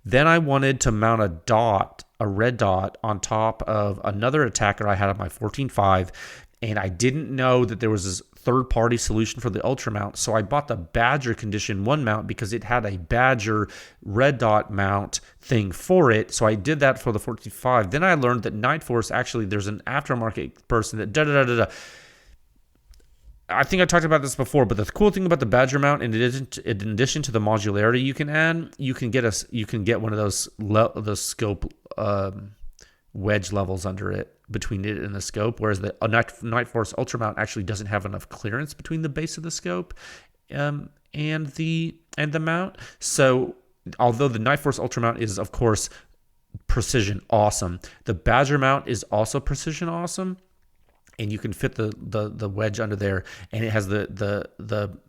Then I wanted to mount a red dot on top of another attacker I had on my 14.5, and I didn't know that there was this third-party solution for the Ultra mount. So I bought the Badger Condition 1 mount because it had a Badger red dot mount thing for it. So I did that for the 45. Then I learned that Night Force, actually, there's an aftermarket person that I think I talked about this before, but the cool thing about the Badger mount, in addition to the modularity you can add, you can get one of those scope wedge levels under it, between it and the scope, whereas the Night Force Ultra mount actually doesn't have enough clearance between the base of the scope and the mount. So although the Night Force Ultra mount is, of course, precision awesome, the Badger mount is also precision awesome, and you can fit the wedge under there, and it has the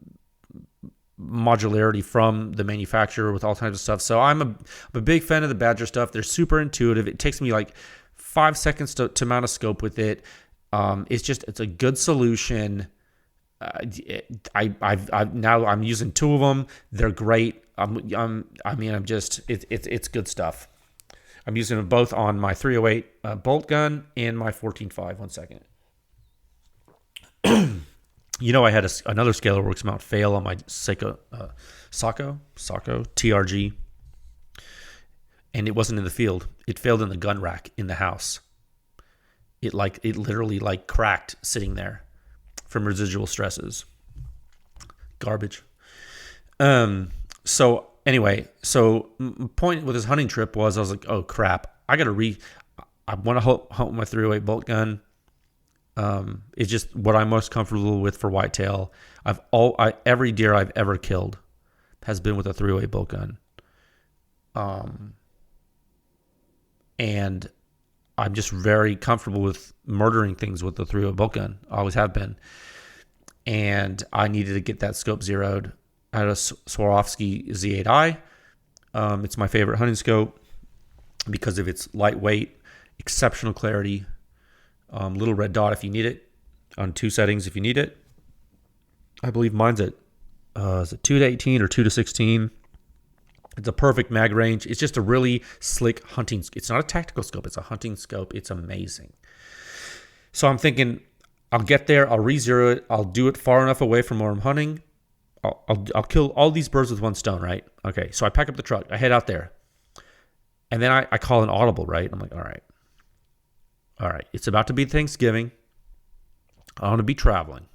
modularity from the manufacturer with all kinds of stuff. So I'm a big fan of the Badger stuff. They're super intuitive. It takes me like 5 seconds to mount a scope with it. It's a good solution. I'm using 2 of them. They're great. It's good stuff. I'm using them both on my 308 bolt gun and my 14.5. 1 second. I had another Scalar Works mount fail on my Sako TRG, and it wasn't in the field. It failed in the gun rack in the house. It literally cracked sitting there from residual stresses. Garbage. So point with this hunting trip was, I was like, oh crap, I want to hunt my 308 bolt gun. It's just what I'm most comfortable with for whitetail. Every deer I've ever killed has been with a 308 bolt gun. And I'm just very comfortable with murdering things with the 308 bolt gun. I always have been. And I needed to get that scope zeroed. I had a Swarovski Z8i. It's my favorite hunting scope because of its lightweight, exceptional clarity, little red dot if you need it, on 2 settings if you need it. I believe mine's at is it 2-18 or 2-16. It's a perfect mag range. It's just a really slick hunting. It's not a tactical scope. It's a hunting scope. It's amazing. So I'm thinking, I'll get there. I'll re-zero it. I'll do it far enough away from where I'm hunting. I'll kill all these birds with one stone, right? Okay. So I pack up the truck. I head out there, and then I call an audible, right? I'm like, all right. It's about to be Thanksgiving. I want to be traveling.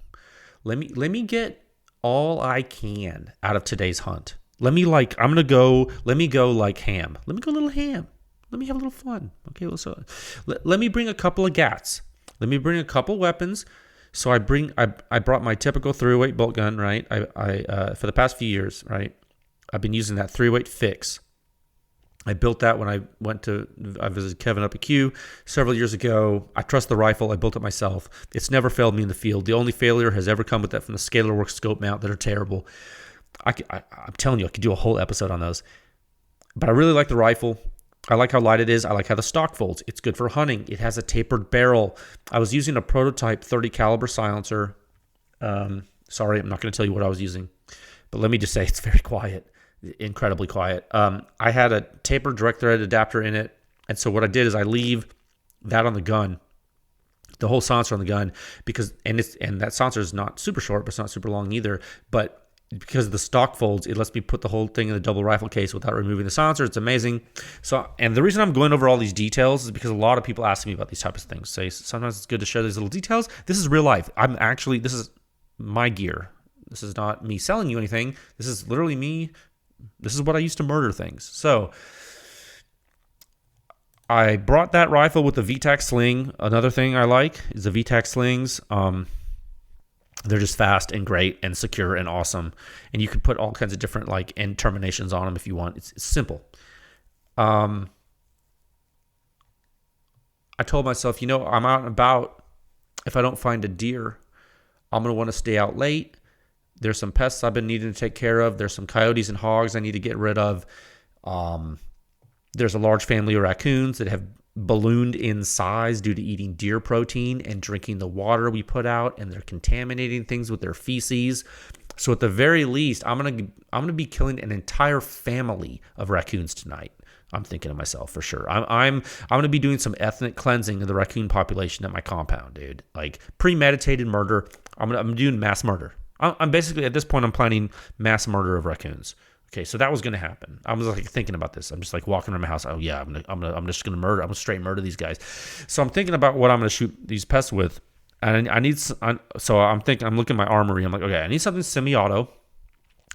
Let me get all I can out of today's hunt. Let me go like ham. Let me go a little ham. Let me have a little fun. Okay, let me bring a couple of gats. Let me bring a couple weapons. So I brought my typical 308 bolt gun, right? I for the past few years, right? I've been using that 308 fix. I built that when I visited Kevin up at Q several years ago. I trust the rifle. I built it myself. It's never failed me in the field. The only failure has ever come with that from the Scalar Works scope mount that are terrible. I'm telling you, I could do a whole episode on those. But I really like the rifle. I like how light it is. I like how the stock folds. It's good for hunting. It has a tapered barrel. I was using a prototype 30 caliber silencer. Sorry, I'm not going to tell you what I was using. But let me just say it's very quiet. Incredibly quiet. I had a tapered direct thread adapter in it. And so what I did is I leave that on the gun, the whole silencer on the gun, and that silencer is not super short, but it's not super long either. But because of the stock folds, it lets me put the whole thing in the double rifle case without removing the silencer. It's amazing. So, and the reason I'm going over all these details is because a lot of people ask me about these types of things. Say sometimes it's good to share these little details. This is real life. This is my gear. This is not me selling you anything. This is literally me. This is what I used to murder things. So I brought that rifle with the VTAC sling. Another thing I like is the VTAC slings. They're just fast and great and secure and awesome. And you can put all kinds of different end terminations on them if you want. It's simple. I told myself, I'm out and about. If I don't find a deer, I'm going to want to stay out late. There's some pests I've been needing to take care of. There's some coyotes and hogs I need to get rid of. There's a large family of raccoons that have ballooned in size due to eating deer protein and drinking the water we put out, and they're contaminating things with their feces. So at the very least, I'm gonna be killing an entire family of raccoons tonight. I'm thinking to myself for sure. I'm gonna be doing some ethnic cleansing of the raccoon population at my compound, dude. Premeditated murder. I'm doing mass murder. I'm basically, at this point, I'm planning mass murder of raccoons. Okay, so that was going to happen. I was like thinking about this. I'm just like walking around my house. Oh yeah, I'm just going to murder. I'm going to straight murder these guys. So I'm thinking about what I'm going to shoot these pests with. And I'm looking at my armory. I'm like, okay, I need something semi-auto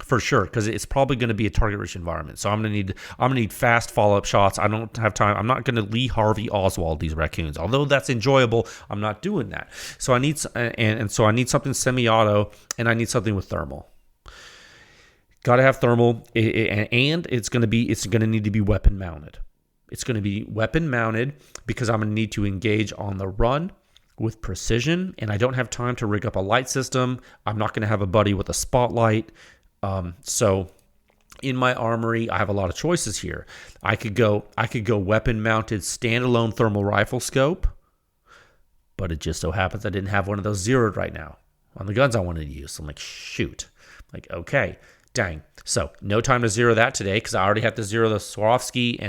for sure, because it's probably going to be a target-rich environment. So I'm going to need fast follow-up shots. I don't have time. I'm not going to Lee Harvey Oswald these raccoons. Although that's enjoyable, I'm not doing that. So I need something semi-auto, and I need something with thermal. Got to have thermal, and it's going to need to be weapon mounted. It's going to be weapon mounted because I'm going to need to engage on the run with precision, and I don't have time to rig up a light system. I'm not going to have a buddy with a spotlight. So in my armory, I have a lot of choices here. I could go weapon mounted standalone thermal rifle scope, but it just so happens I didn't have one of those zeroed right now on the guns I wanted to use. So I'm like, shoot. Like, okay, dang. So no time to zero that today because I already have to zero the Swarovski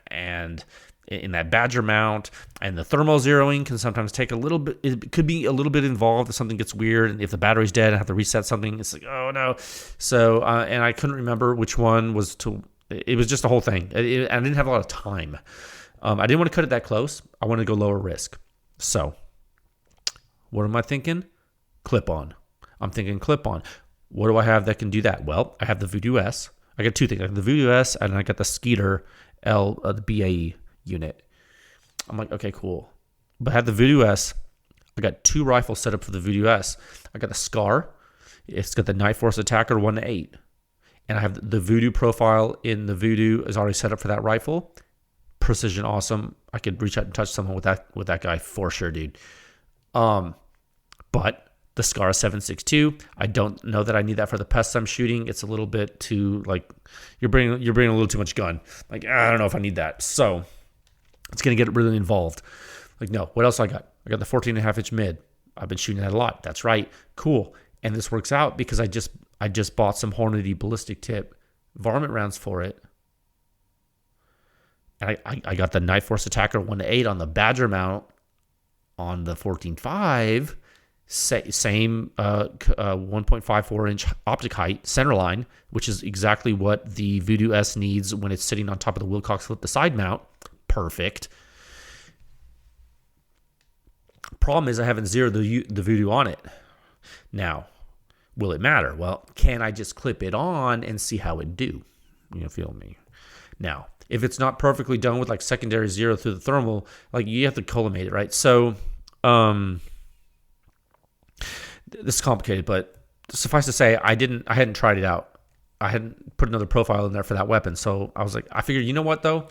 and in that Badger mount, and the thermal zeroing can sometimes take a little bit. It could be a little bit involved if something gets weird, and if the battery's dead, I have to reset something. It's like, oh no. So and I couldn't remember which one was to. It was just a whole thing. I didn't have a lot of time. I didn't want to cut it that close. I wanted to go lower risk. So what am I thinking? Clip on. I'm thinking clip on. What do I have that can do that? Well, I have the Voodoo S. I got two things. I got the Voodoo S, and I got the Skeeter L, the BAE unit. I'm like, okay, cool. But I have the Voodoo S. I got two rifles set up for the Voodoo S. I got the Scar. It's got the Night Force Attacker 1-8. And I have the Voodoo profile in the Voodoo is already set up for that rifle. Precision awesome. I could reach out and touch someone with that guy for sure, dude. But the Scar 7.62, I don't know that I need that for the pests I'm shooting. It's a little bit too, like, you're bringing a little too much gun. Like, I don't know if I need that. So it's going to get really involved. Like, no, what else I got? I got the 14.5-inch mid. I've been shooting that a lot. That's right. Cool. And this works out because I just bought some Hornady ballistic tip varmint rounds for it. And I got the Night Force Attacker 1-8 on the Badger mount on the 14.5. Same 1.54-inch optic height, center line, which is exactly what the Voodoo S needs when it's sitting on top of the Wilcox flip the side mount. Perfect. Problem is I haven't zeroed the Voodoo on it. Now, will it matter? Well, can I just clip it on and see how it do? You feel me? Now, if it's not perfectly done with like secondary zero through the thermal, like you have to collimate it, right? So, this is complicated, but suffice to say, I hadn't tried it out. I hadn't put another profile in there for that weapon. So I was like, I figured, you know what though?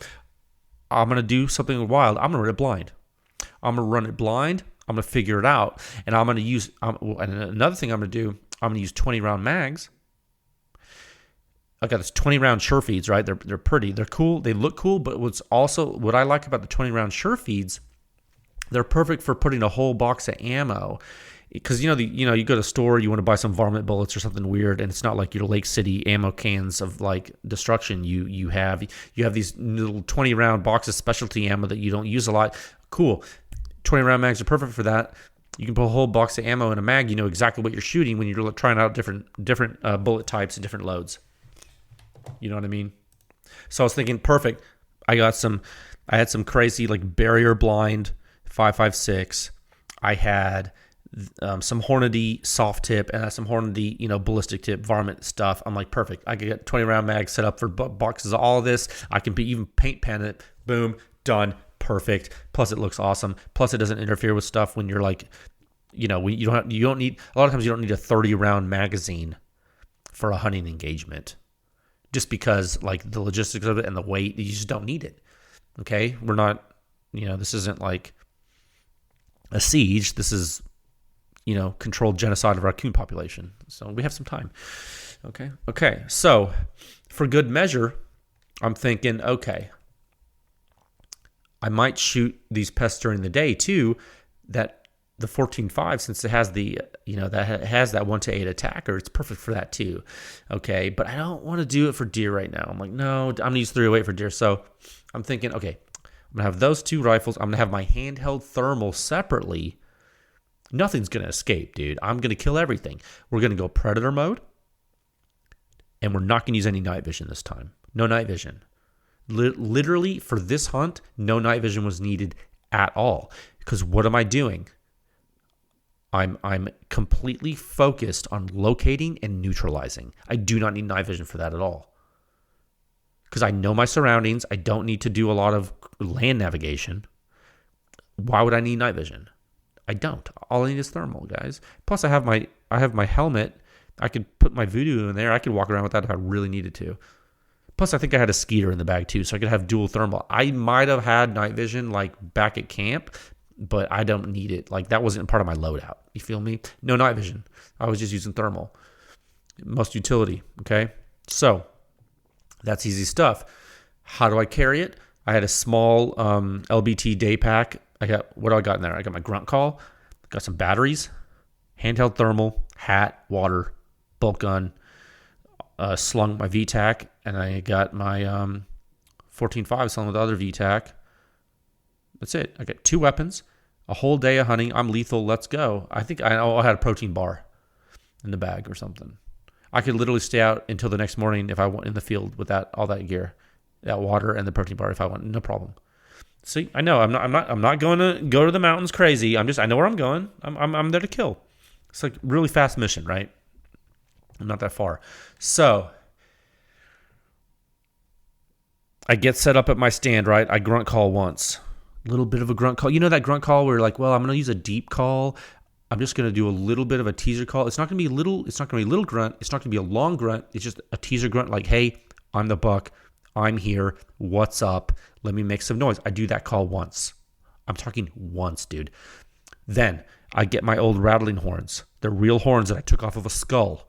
I'm going to do something wild. I'm going to run it blind. I'm going to run it blind. I'm going to figure it out. And I'm going to use, and another thing I'm going to do, I'm going to use 20 round mags. I got this 20 round sure feeds, right? They're pretty, they're cool. They look cool, but what I like about the 20 round sure feeds, they're perfect for putting a whole box of ammo. Because you go to the store, you want to buy some varmint bullets or something weird, and it's not like your Lake City ammo cans of like destruction. You have these little 20 round boxes of specialty ammo that you don't use a lot. Cool, 20 round mags are perfect for that. You can put a whole box of ammo in a mag. You know exactly what you're shooting when you're trying out different bullet types and different loads. You know what I mean? So I was thinking, perfect. I had some crazy like barrier blind 5.56. I had some Hornady soft tip and some Hornady, ballistic tip varmint stuff. I'm like, perfect. I can get 20 round mags set up for boxes of all of this. I can even paint pen it. Boom, done, perfect. Plus, it looks awesome. Plus, it doesn't interfere with stuff when you're like, you don't need a lot of times you don't need a 30 round magazine for a hunting engagement, just because like the logistics of it and the weight, you just don't need it. Okay, we're not, this isn't like a siege. This is controlled genocide of raccoon population. So we have some time. Okay. So for good measure, I'm thinking, okay, I might shoot these pests during the day too. That the 14.5, since it has that has that 1-8 attacker, it's perfect for that too. Okay, but I don't want to do it for deer right now. I'm like, no, I'm gonna use 308 for deer. So I'm thinking, okay, I'm gonna have those two rifles. I'm gonna have my handheld thermal separately. Nothing's going to escape, dude. I'm going to kill everything. We're going to go predator mode, and we're not going to use any night vision this time. No night vision. Literally, for this hunt, no night vision was needed at all. Because what am I doing? I'm completely focused on locating and neutralizing. I do not need night vision for that at all. Because I know my surroundings. I don't need to do a lot of land navigation. Why would I need night vision? I don't. All I need is thermal, guys. Plus, I have my helmet. I could put my Voodoo in there. I could walk around with that if I really needed to. Plus, I think I had a skeeter in the bag too, so I could have dual thermal. I might have had night vision like back at camp, but I don't need it. Like, that wasn't part of my loadout. You feel me? No night vision. I was just using thermal. Most utility, okay? So, that's easy stuff. How do I carry it? I had a small LBT day pack. What do I got in there? I got my grunt call, got some batteries, handheld thermal, hat, water, bolt gun, slung my VTAC, and I got my 14.5 slung with the other VTAC. That's it. I got 2 weapons, a whole day of hunting. I'm lethal. Let's go. I think I had a protein bar in the bag or something. I could literally stay out until the next morning if I went in the field with all that gear, that water and the protein bar if I want. No problem. See, I know I'm not going to go to the mountains crazy. I know where I'm going. I'm there to kill. It's like really fast mission, right? I'm not that far. So I get set up at my stand, right? I grunt call once. A little bit of a grunt call. You know that grunt call where you're like, well, I'm going to use a deep call. I'm just going to do a little bit of a teaser call. It's not going to be little. It's not going to be a little grunt. It's not going to be a long grunt. It's just a teaser grunt like, hey, I'm the buck. I'm here. What's up? Let me make some noise. I do that call once. I'm talking once, dude. Then I get my old rattling horns. They're real horns that I took off of a skull.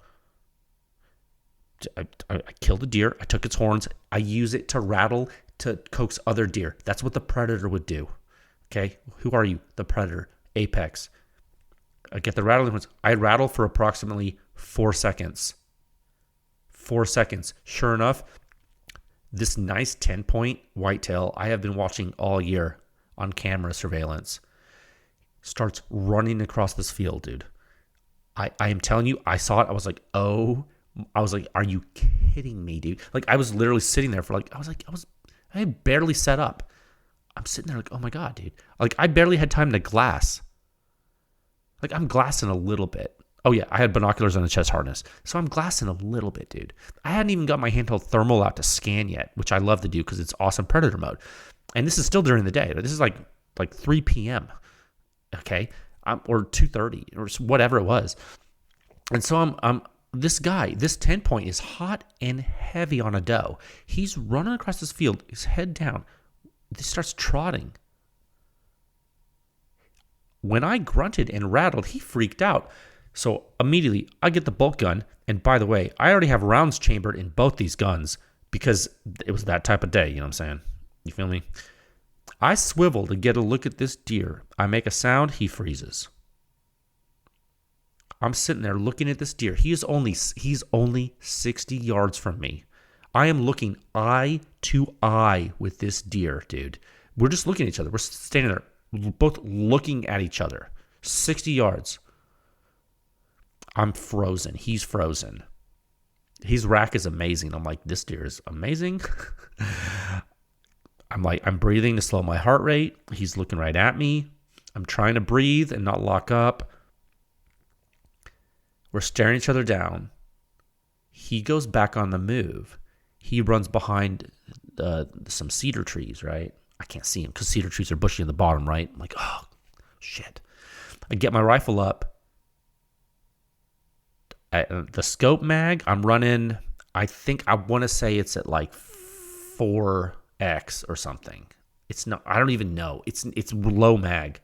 I killed a deer. I took its horns. I use it to rattle to coax other deer. That's what the predator would do. Okay? Who are you? The predator. Apex. I get the rattling horns. I rattle for approximately 4 seconds. 4 seconds. Sure enough, this nice 10-point whitetail I have been watching all year on camera surveillance starts running across this field, dude. I am telling you, I saw it. I was like, are you kidding me, dude? Like, I was literally sitting there I had barely set up. I'm sitting there like, oh my God, dude. Like, I barely had time to glass. Like, I'm glassing a little bit. Oh yeah, I had binoculars on the chest harness. So I'm glassing a little bit, dude. I hadn't even got my handheld thermal out to scan yet, which I love to do because it's awesome predator mode. And this is still during the day. This is like 3 p.m. Okay? Or 2:30 or whatever it was. And so I'm this guy, this 10-point is hot and heavy on a doe. He's running across this field, his head down. He starts trotting. When I grunted and rattled, he freaked out. So immediately, I get the bolt gun. And by the way, I already have rounds chambered in both these guns because it was that type of day. You know what I'm saying? You feel me? I swivel to get a look at this deer. I make a sound. He freezes. I'm sitting there looking at this deer. He's only 60 yards from me. I am looking eye to eye with this deer, dude. We're just looking at each other. We're standing there, both looking at each other. 60 yards. I'm frozen. He's frozen. His rack is amazing. I'm like, this deer is amazing. I'm breathing to slow my heart rate. He's looking right at me. I'm trying to breathe and not lock up. We're staring each other down. He goes back on the move. He runs behind some cedar trees, right? I can't see him because cedar trees are bushy in the bottom, right? I'm like, oh, shit. I get my rifle up. The scope mag, I'm running, I think I want to say it's at like 4x or something. It's not, I don't even know. It's low mag.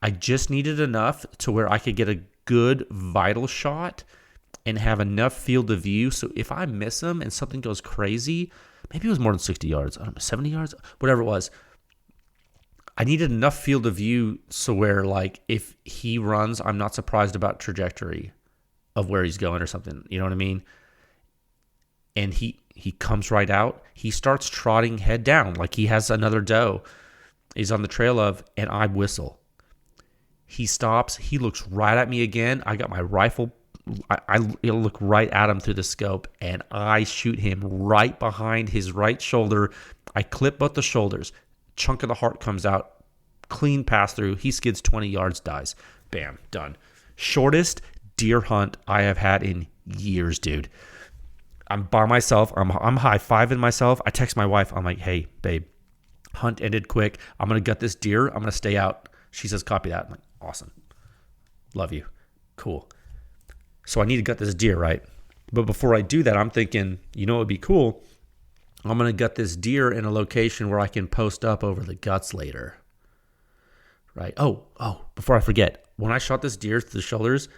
I just needed enough to where I could get a good vital shot and have enough field of view. So if I miss him and something goes crazy, maybe it was more than 60 yards, I don't know, 70 yards, whatever it was. I needed enough field of view so where, like, if he runs, I'm not surprised about trajectory of where he's going or something. You know what I mean? And he comes right out. He starts trotting head down like he has another doe he's on the trail of, and I whistle. He stops. He looks right at me again. I got my rifle. I look right at him through the scope, and I shoot him right behind his right shoulder. I clip both the shoulders. Chunk of the heart comes out. Clean pass through. He skids 20 yards, dies. Bam, done. Shortest deer hunt I have had in years, dude. I'm by myself. I'm high-fiving myself. I text my wife. I'm like, hey, babe, hunt ended quick. I'm going to gut this deer. I'm going to stay out. She says, copy that. I'm like, awesome. Love you. Cool. So I need to gut this deer, right? But before I do that, I'm thinking, you know what would be cool? I'm going to gut this deer in a location where I can post up over the guts later. Right? Oh, before I forget, when I shot this deer through the shoulders,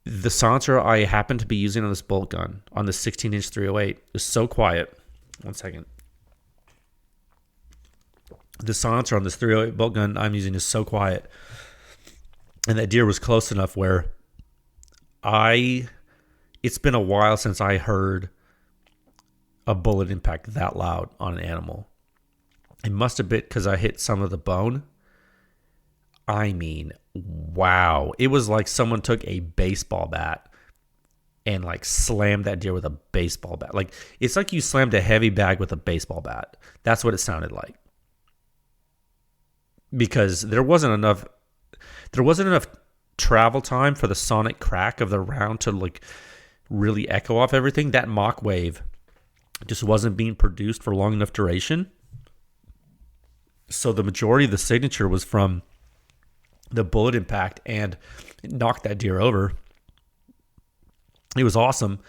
the silencer I happened to be using on this bolt gun, on the 16-inch 308, is so quiet. One second. The silencer on this 308 bolt gun I'm using is so quiet. And that deer was close enough where it's been a while since I heard a bullet impact that loud on an animal. It must have been because I hit some of the bone. I mean, wow. It was like someone took a baseball bat and like slammed that deer with a baseball bat. Like, it's like you slammed a heavy bag with a baseball bat. That's what it sounded like. Because there wasn't enough travel time for the sonic crack of the round to like really echo off everything. That Mach wave just wasn't being produced for long enough duration. So the majority of the signature was from the bullet impact, and it knocked that deer over. It was awesome.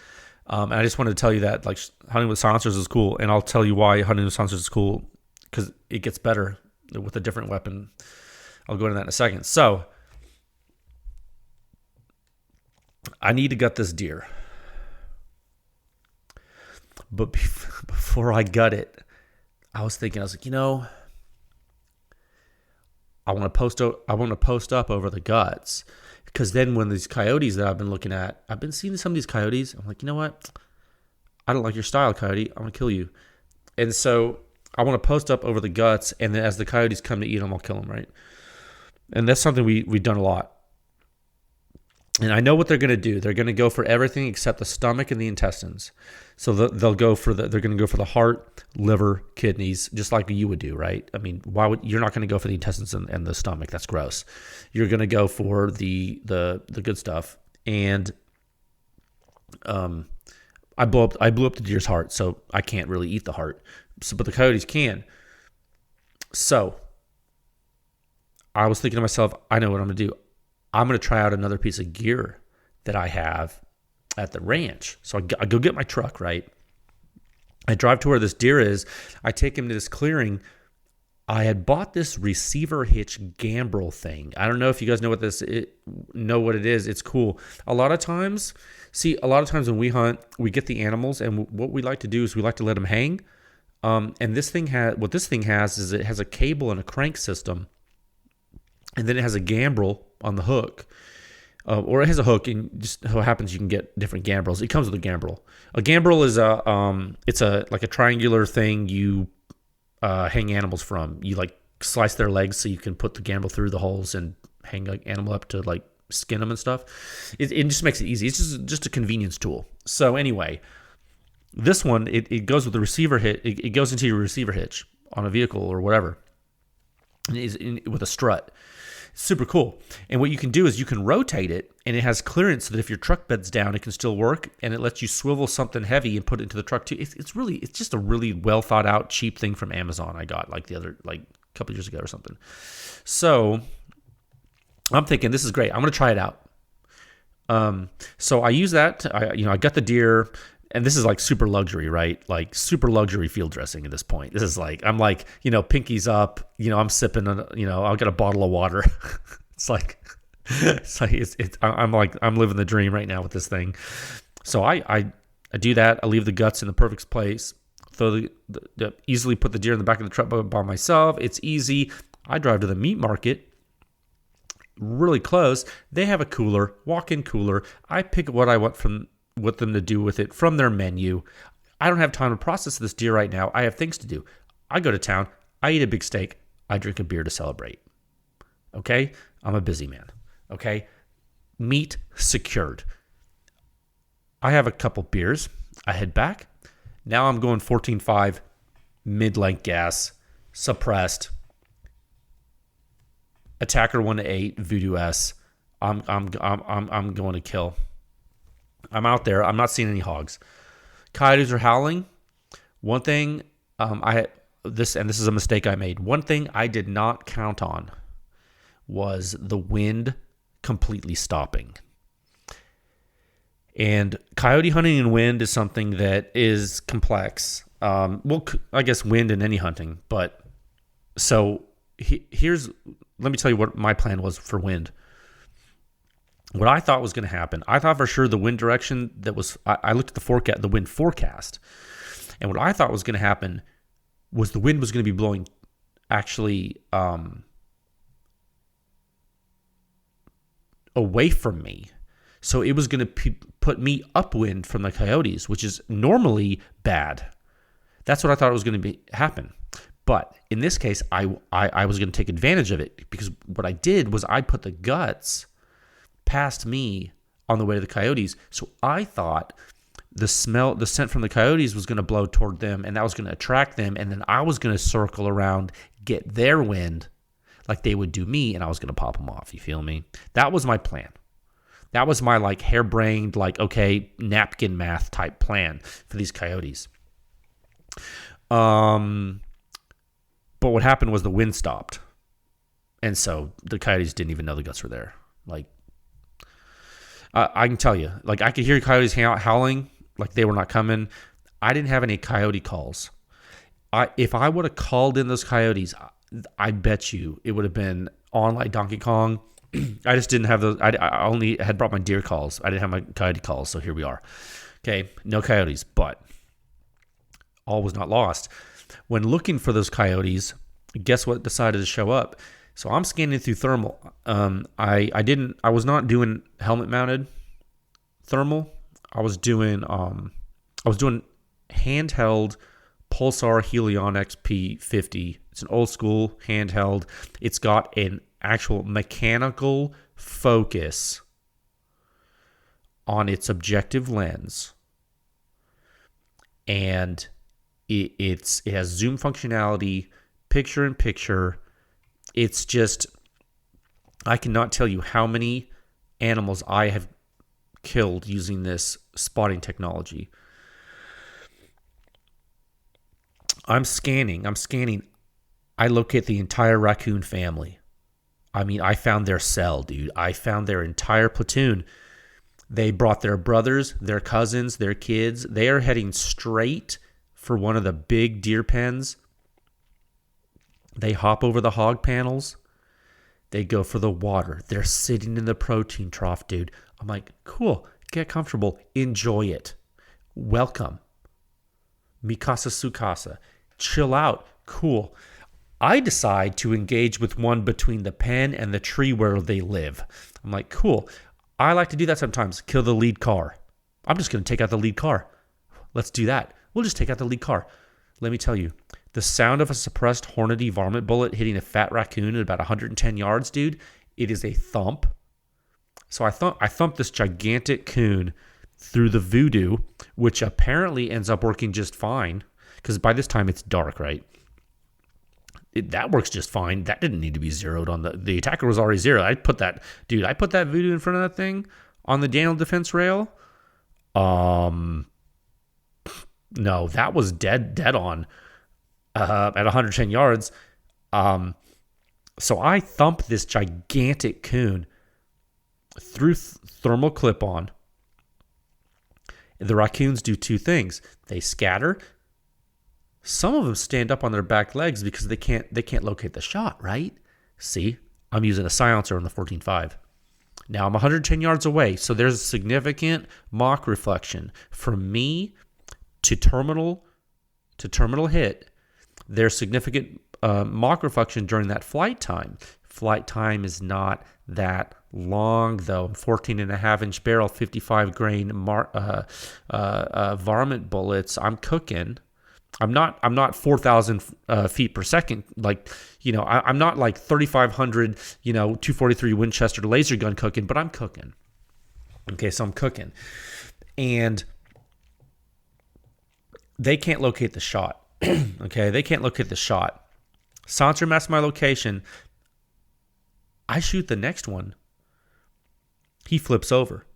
And I just wanted to tell you that like hunting with silencers is cool. And I'll tell you why hunting with silencers is cool, because it gets better with a different weapon. I'll go into that in a second. So I need to gut this deer. But before I gut it, I was like, you know, I want to post up over the guts, because then when these coyotes that I've been looking at, I've been seeing some of these coyotes. I'm like, you know what? I don't like your style, coyote. I'm going to kill you. And so I want to post up over the guts, and then as the coyotes come to eat them, I'll kill them, right? And that's something we've done a lot. And I know what they're going to do. They're going to go for everything except the stomach and the intestines. So they're going to go for the heart, liver, kidneys, just like you would do, right? I mean, you're not going to go for the intestines and the stomach? That's gross. You're going to go for the good stuff. And I blew up the deer's heart, so I can't really eat the heart. But the coyotes can. So I was thinking to myself, I know what I'm going to do. I'm going to try out another piece of gear that I have at the ranch. So I go get my truck, right? I drive to where this deer is. I take him to this clearing. I had bought this receiver hitch gambrel thing. I don't know if you guys know what it is. It's cool. A lot of times when we hunt, we get the animals, and what we like to do is we like to let them hang. And this thing has it has a cable and a crank system. And then it has a gambrel on the hook, or it has a hook, and just how it happens you can get different gambrels. It comes with a gambrel. A gambrel is it's like a triangular thing you hang animals from. You like slice their legs so you can put the gambrel through the holes and hang an animal up to like skin them and stuff. It just makes it easy. It's just a convenience tool. So anyway, this one it goes with the receiver hitch. It goes into your receiver hitch on a vehicle or whatever, and it is with a strut. Super cool. And what you can do is you can rotate it, and it has clearance so that if your truck bed's down, it can still work, and it lets you swivel something heavy and put it into the truck too. It's just a really well thought out cheap thing from Amazon I got like a couple years ago or something. So I'm thinking this is great. I'm going to try it out. So I use that. I got the deer. And this is like super luxury, right? Like super luxury field dressing at this point. This is like, I'm like, pinkies up, I'm sipping on, I'll get a bottle of water. I'm living the dream right now with this thing. So I do that. I leave the guts in the perfect place. Easily put the deer in the back of the truck by myself. It's easy. I drive to the meat market really close. They have a cooler, walk-in cooler. I pick what I want what them to do with it from their menu. I don't have time to process this deer right now. I have things to do. I go to town. I eat a big steak. I drink a beer to celebrate. Okay? I'm a busy man. Okay? Meat secured. I have a couple beers. I head back. Now I'm going 14.5, mid-length gas, suppressed, attacker 1-8, voodoo S. I'm going to kill. I'm out there. I'm not seeing any hogs. Coyotes are howling. One thing this is a mistake I made. One thing I did not count on was the wind completely stopping. And coyote hunting and wind is something that is complex. I guess wind in any hunting. But so let me tell you what my plan was for wind. What I thought was going to happen, I thought for sure the wind direction I looked at the wind forecast. And what I thought was going to happen was the wind was going to be blowing actually away from me. So it was going to put me upwind from the coyotes, which is normally bad. That's what I thought was going to happen. But in this case, I was going to take advantage of it, because what I did was I put the guts past me on the way to the coyotes. So I the scent from the coyotes was going to blow toward them, and that was going to attract them. And then I was going to circle around, get their wind like they would do me, and I was going to pop them off. You feel me? That was my plan. That was my harebrained, napkin math type plan for these coyotes. But what happened was the wind stopped. And so the coyotes didn't even know the guts were there. I can tell you, I could hear coyotes howling, they were not coming. I didn't have any coyote calls. If I would have called in those coyotes, I bet you it would have been on like Donkey Kong. I just didn't have those. I only had brought my deer calls. I didn't have my coyote calls, so here we are. Okay, no coyotes, but all was not lost. When looking for those coyotes, guess what decided to show up? So I'm scanning through thermal. I was not doing helmet mounted thermal. I was doing handheld Pulsar Helion XP50. It's an old school handheld. It's got an actual mechanical focus on its objective lens, and it has zoom functionality, picture in picture. It's just, I cannot tell you how many animals I have killed using this spotting technology. I'm scanning. I locate the entire raccoon family. I mean, I found their cell, dude. I found their entire platoon. They brought their brothers, their cousins, their kids. They are heading straight for one of the big deer pens. They hop over the hog panels. They go for the water. They're sitting in the protein trough, dude. I'm like, cool. Get comfortable. Enjoy it. Welcome. Mikasa Sukasa. Chill out. Cool. I decide to engage with one between the pen and the tree where they live. I'm like, cool. I like to do that sometimes. Kill the lead car. I'm just going to take out the lead car. Let's do that. We'll just take out the lead car. Let me tell you, the sound of a suppressed Hornady varmint bullet hitting a fat raccoon at about 110 yards, dude, it is a thump. So I thumped this gigantic coon through the voodoo, which apparently ends up working just fine, because by this time it's dark, right? That works just fine. That didn't need to be zeroed on the attacker was already zero. I put that voodoo in front of that thing on the Daniel defense rail. No, that was dead on at 110 yards. So I thump this gigantic coon through thermal clip-on. The raccoons do two things. They scatter. Some of them stand up on their back legs because they can't locate the shot, right? See, I'm using a silencer on the 14.5. Now I'm 110 yards away, so there's a significant mock reflection from me to terminal hit. There's significant mock reflection during that flight time. Flight time is not that long, though. 14.5-inch barrel, 55 grain varmint bullets. I'm cooking. I'm not 4,000 feet per second. Like, I'm not like 3,500, 243 Winchester laser gun cooking, but I'm cooking. Okay, so I'm cooking. And they can't locate the shot. Okay, they can't locate the shot. Silencer masks my location. I shoot the next one. He flips over.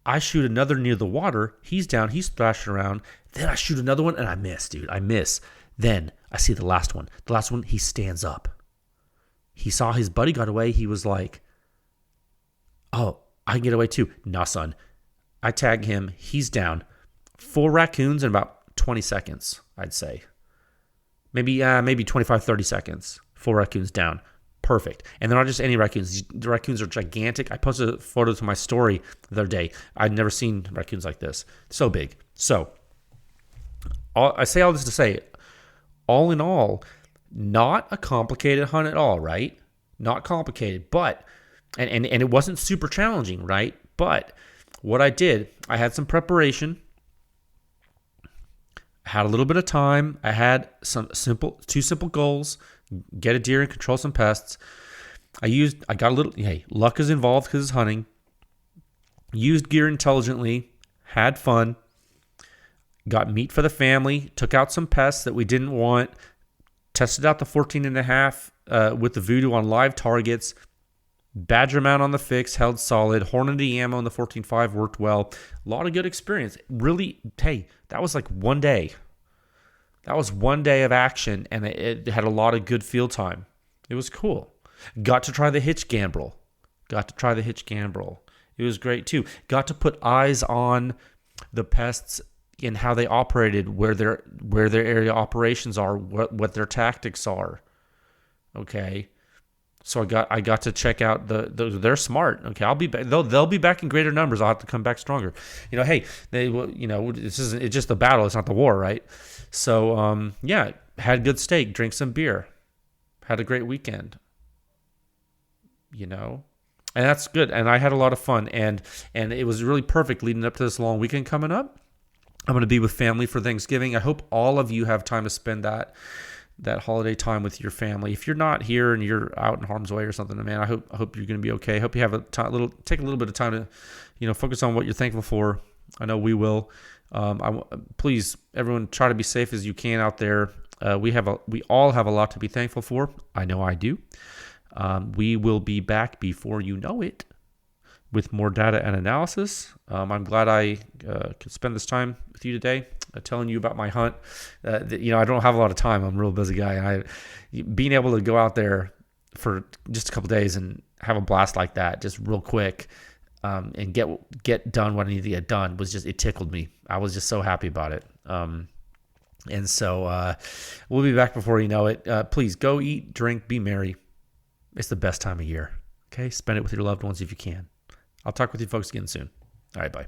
I shoot another near the water. He's down. He's thrashing around. Then I shoot another one, and I miss, dude. I miss. Then I see the last one. The last one, he stands up. He saw his buddy got away. He was like, oh, I can get away too. Nah, son. I tag him. He's down. 4 raccoons in about 20 seconds, I'd say. Maybe 25, 30 seconds. 4 raccoons down. Perfect. And they're not just any raccoons. The raccoons are gigantic. I posted a photo to my story the other day. I'd never seen raccoons like this. So big. So I say all this to say, all in all, not a complicated hunt at all, right? Not complicated, but, and it wasn't super challenging, right? But what I did, I had some preparation, had a little bit of time. I had two simple goals: get a deer and control some pests. Luck is involved because it's hunting. Used gear intelligently, had fun, got meat for the family, took out some pests that we didn't want, tested out the 14.5 with the Voodoo on live targets, Badger mount on the fix, held solid, Hornady ammo in the 14.5 worked well. A lot of good experience. Really, hey, that was like one day. That was one day of action, and it had a lot of good field time. It was cool. Got to try the hitch gambrel. It was great too. Got to put eyes on the pests and how they operated, where their area operations are, what their tactics are. Okay. So I got to check out they're smart. Okay, I'll be back. They'll be back in greater numbers. I'll have to come back stronger. Hey, this isn't. It's just the battle. It's not the war, right? So had good steak, drank some beer, had a great weekend. And that's good. And I had a lot of fun, and it was really perfect leading up to this long weekend coming up. I'm going to be with family for Thanksgiving. I hope all of you have time to spend that holiday time with your family. If you're not here and you're out in harm's way or something, man, I hope you're going to be okay. I hope you have take a little bit of time to, focus on what you're thankful for. I know we will. Please, everyone, try to be safe as you can out there. We all have a lot to be thankful for. I know I do. We will be back before you know it with more data and analysis. I'm glad I could spend this time with you today, telling you about my hunt. I don't have a lot of time. I'm a real busy guy. Being able to go out there for just a couple days and have a blast like that, just real quick, and get done what I need to get done it tickled me. I was just so happy about it. And so we'll be back before you know it. Please go eat, drink, be merry. It's the best time of year. Okay, spend it with your loved ones if you can. I'll talk with you folks again soon. All right, bye.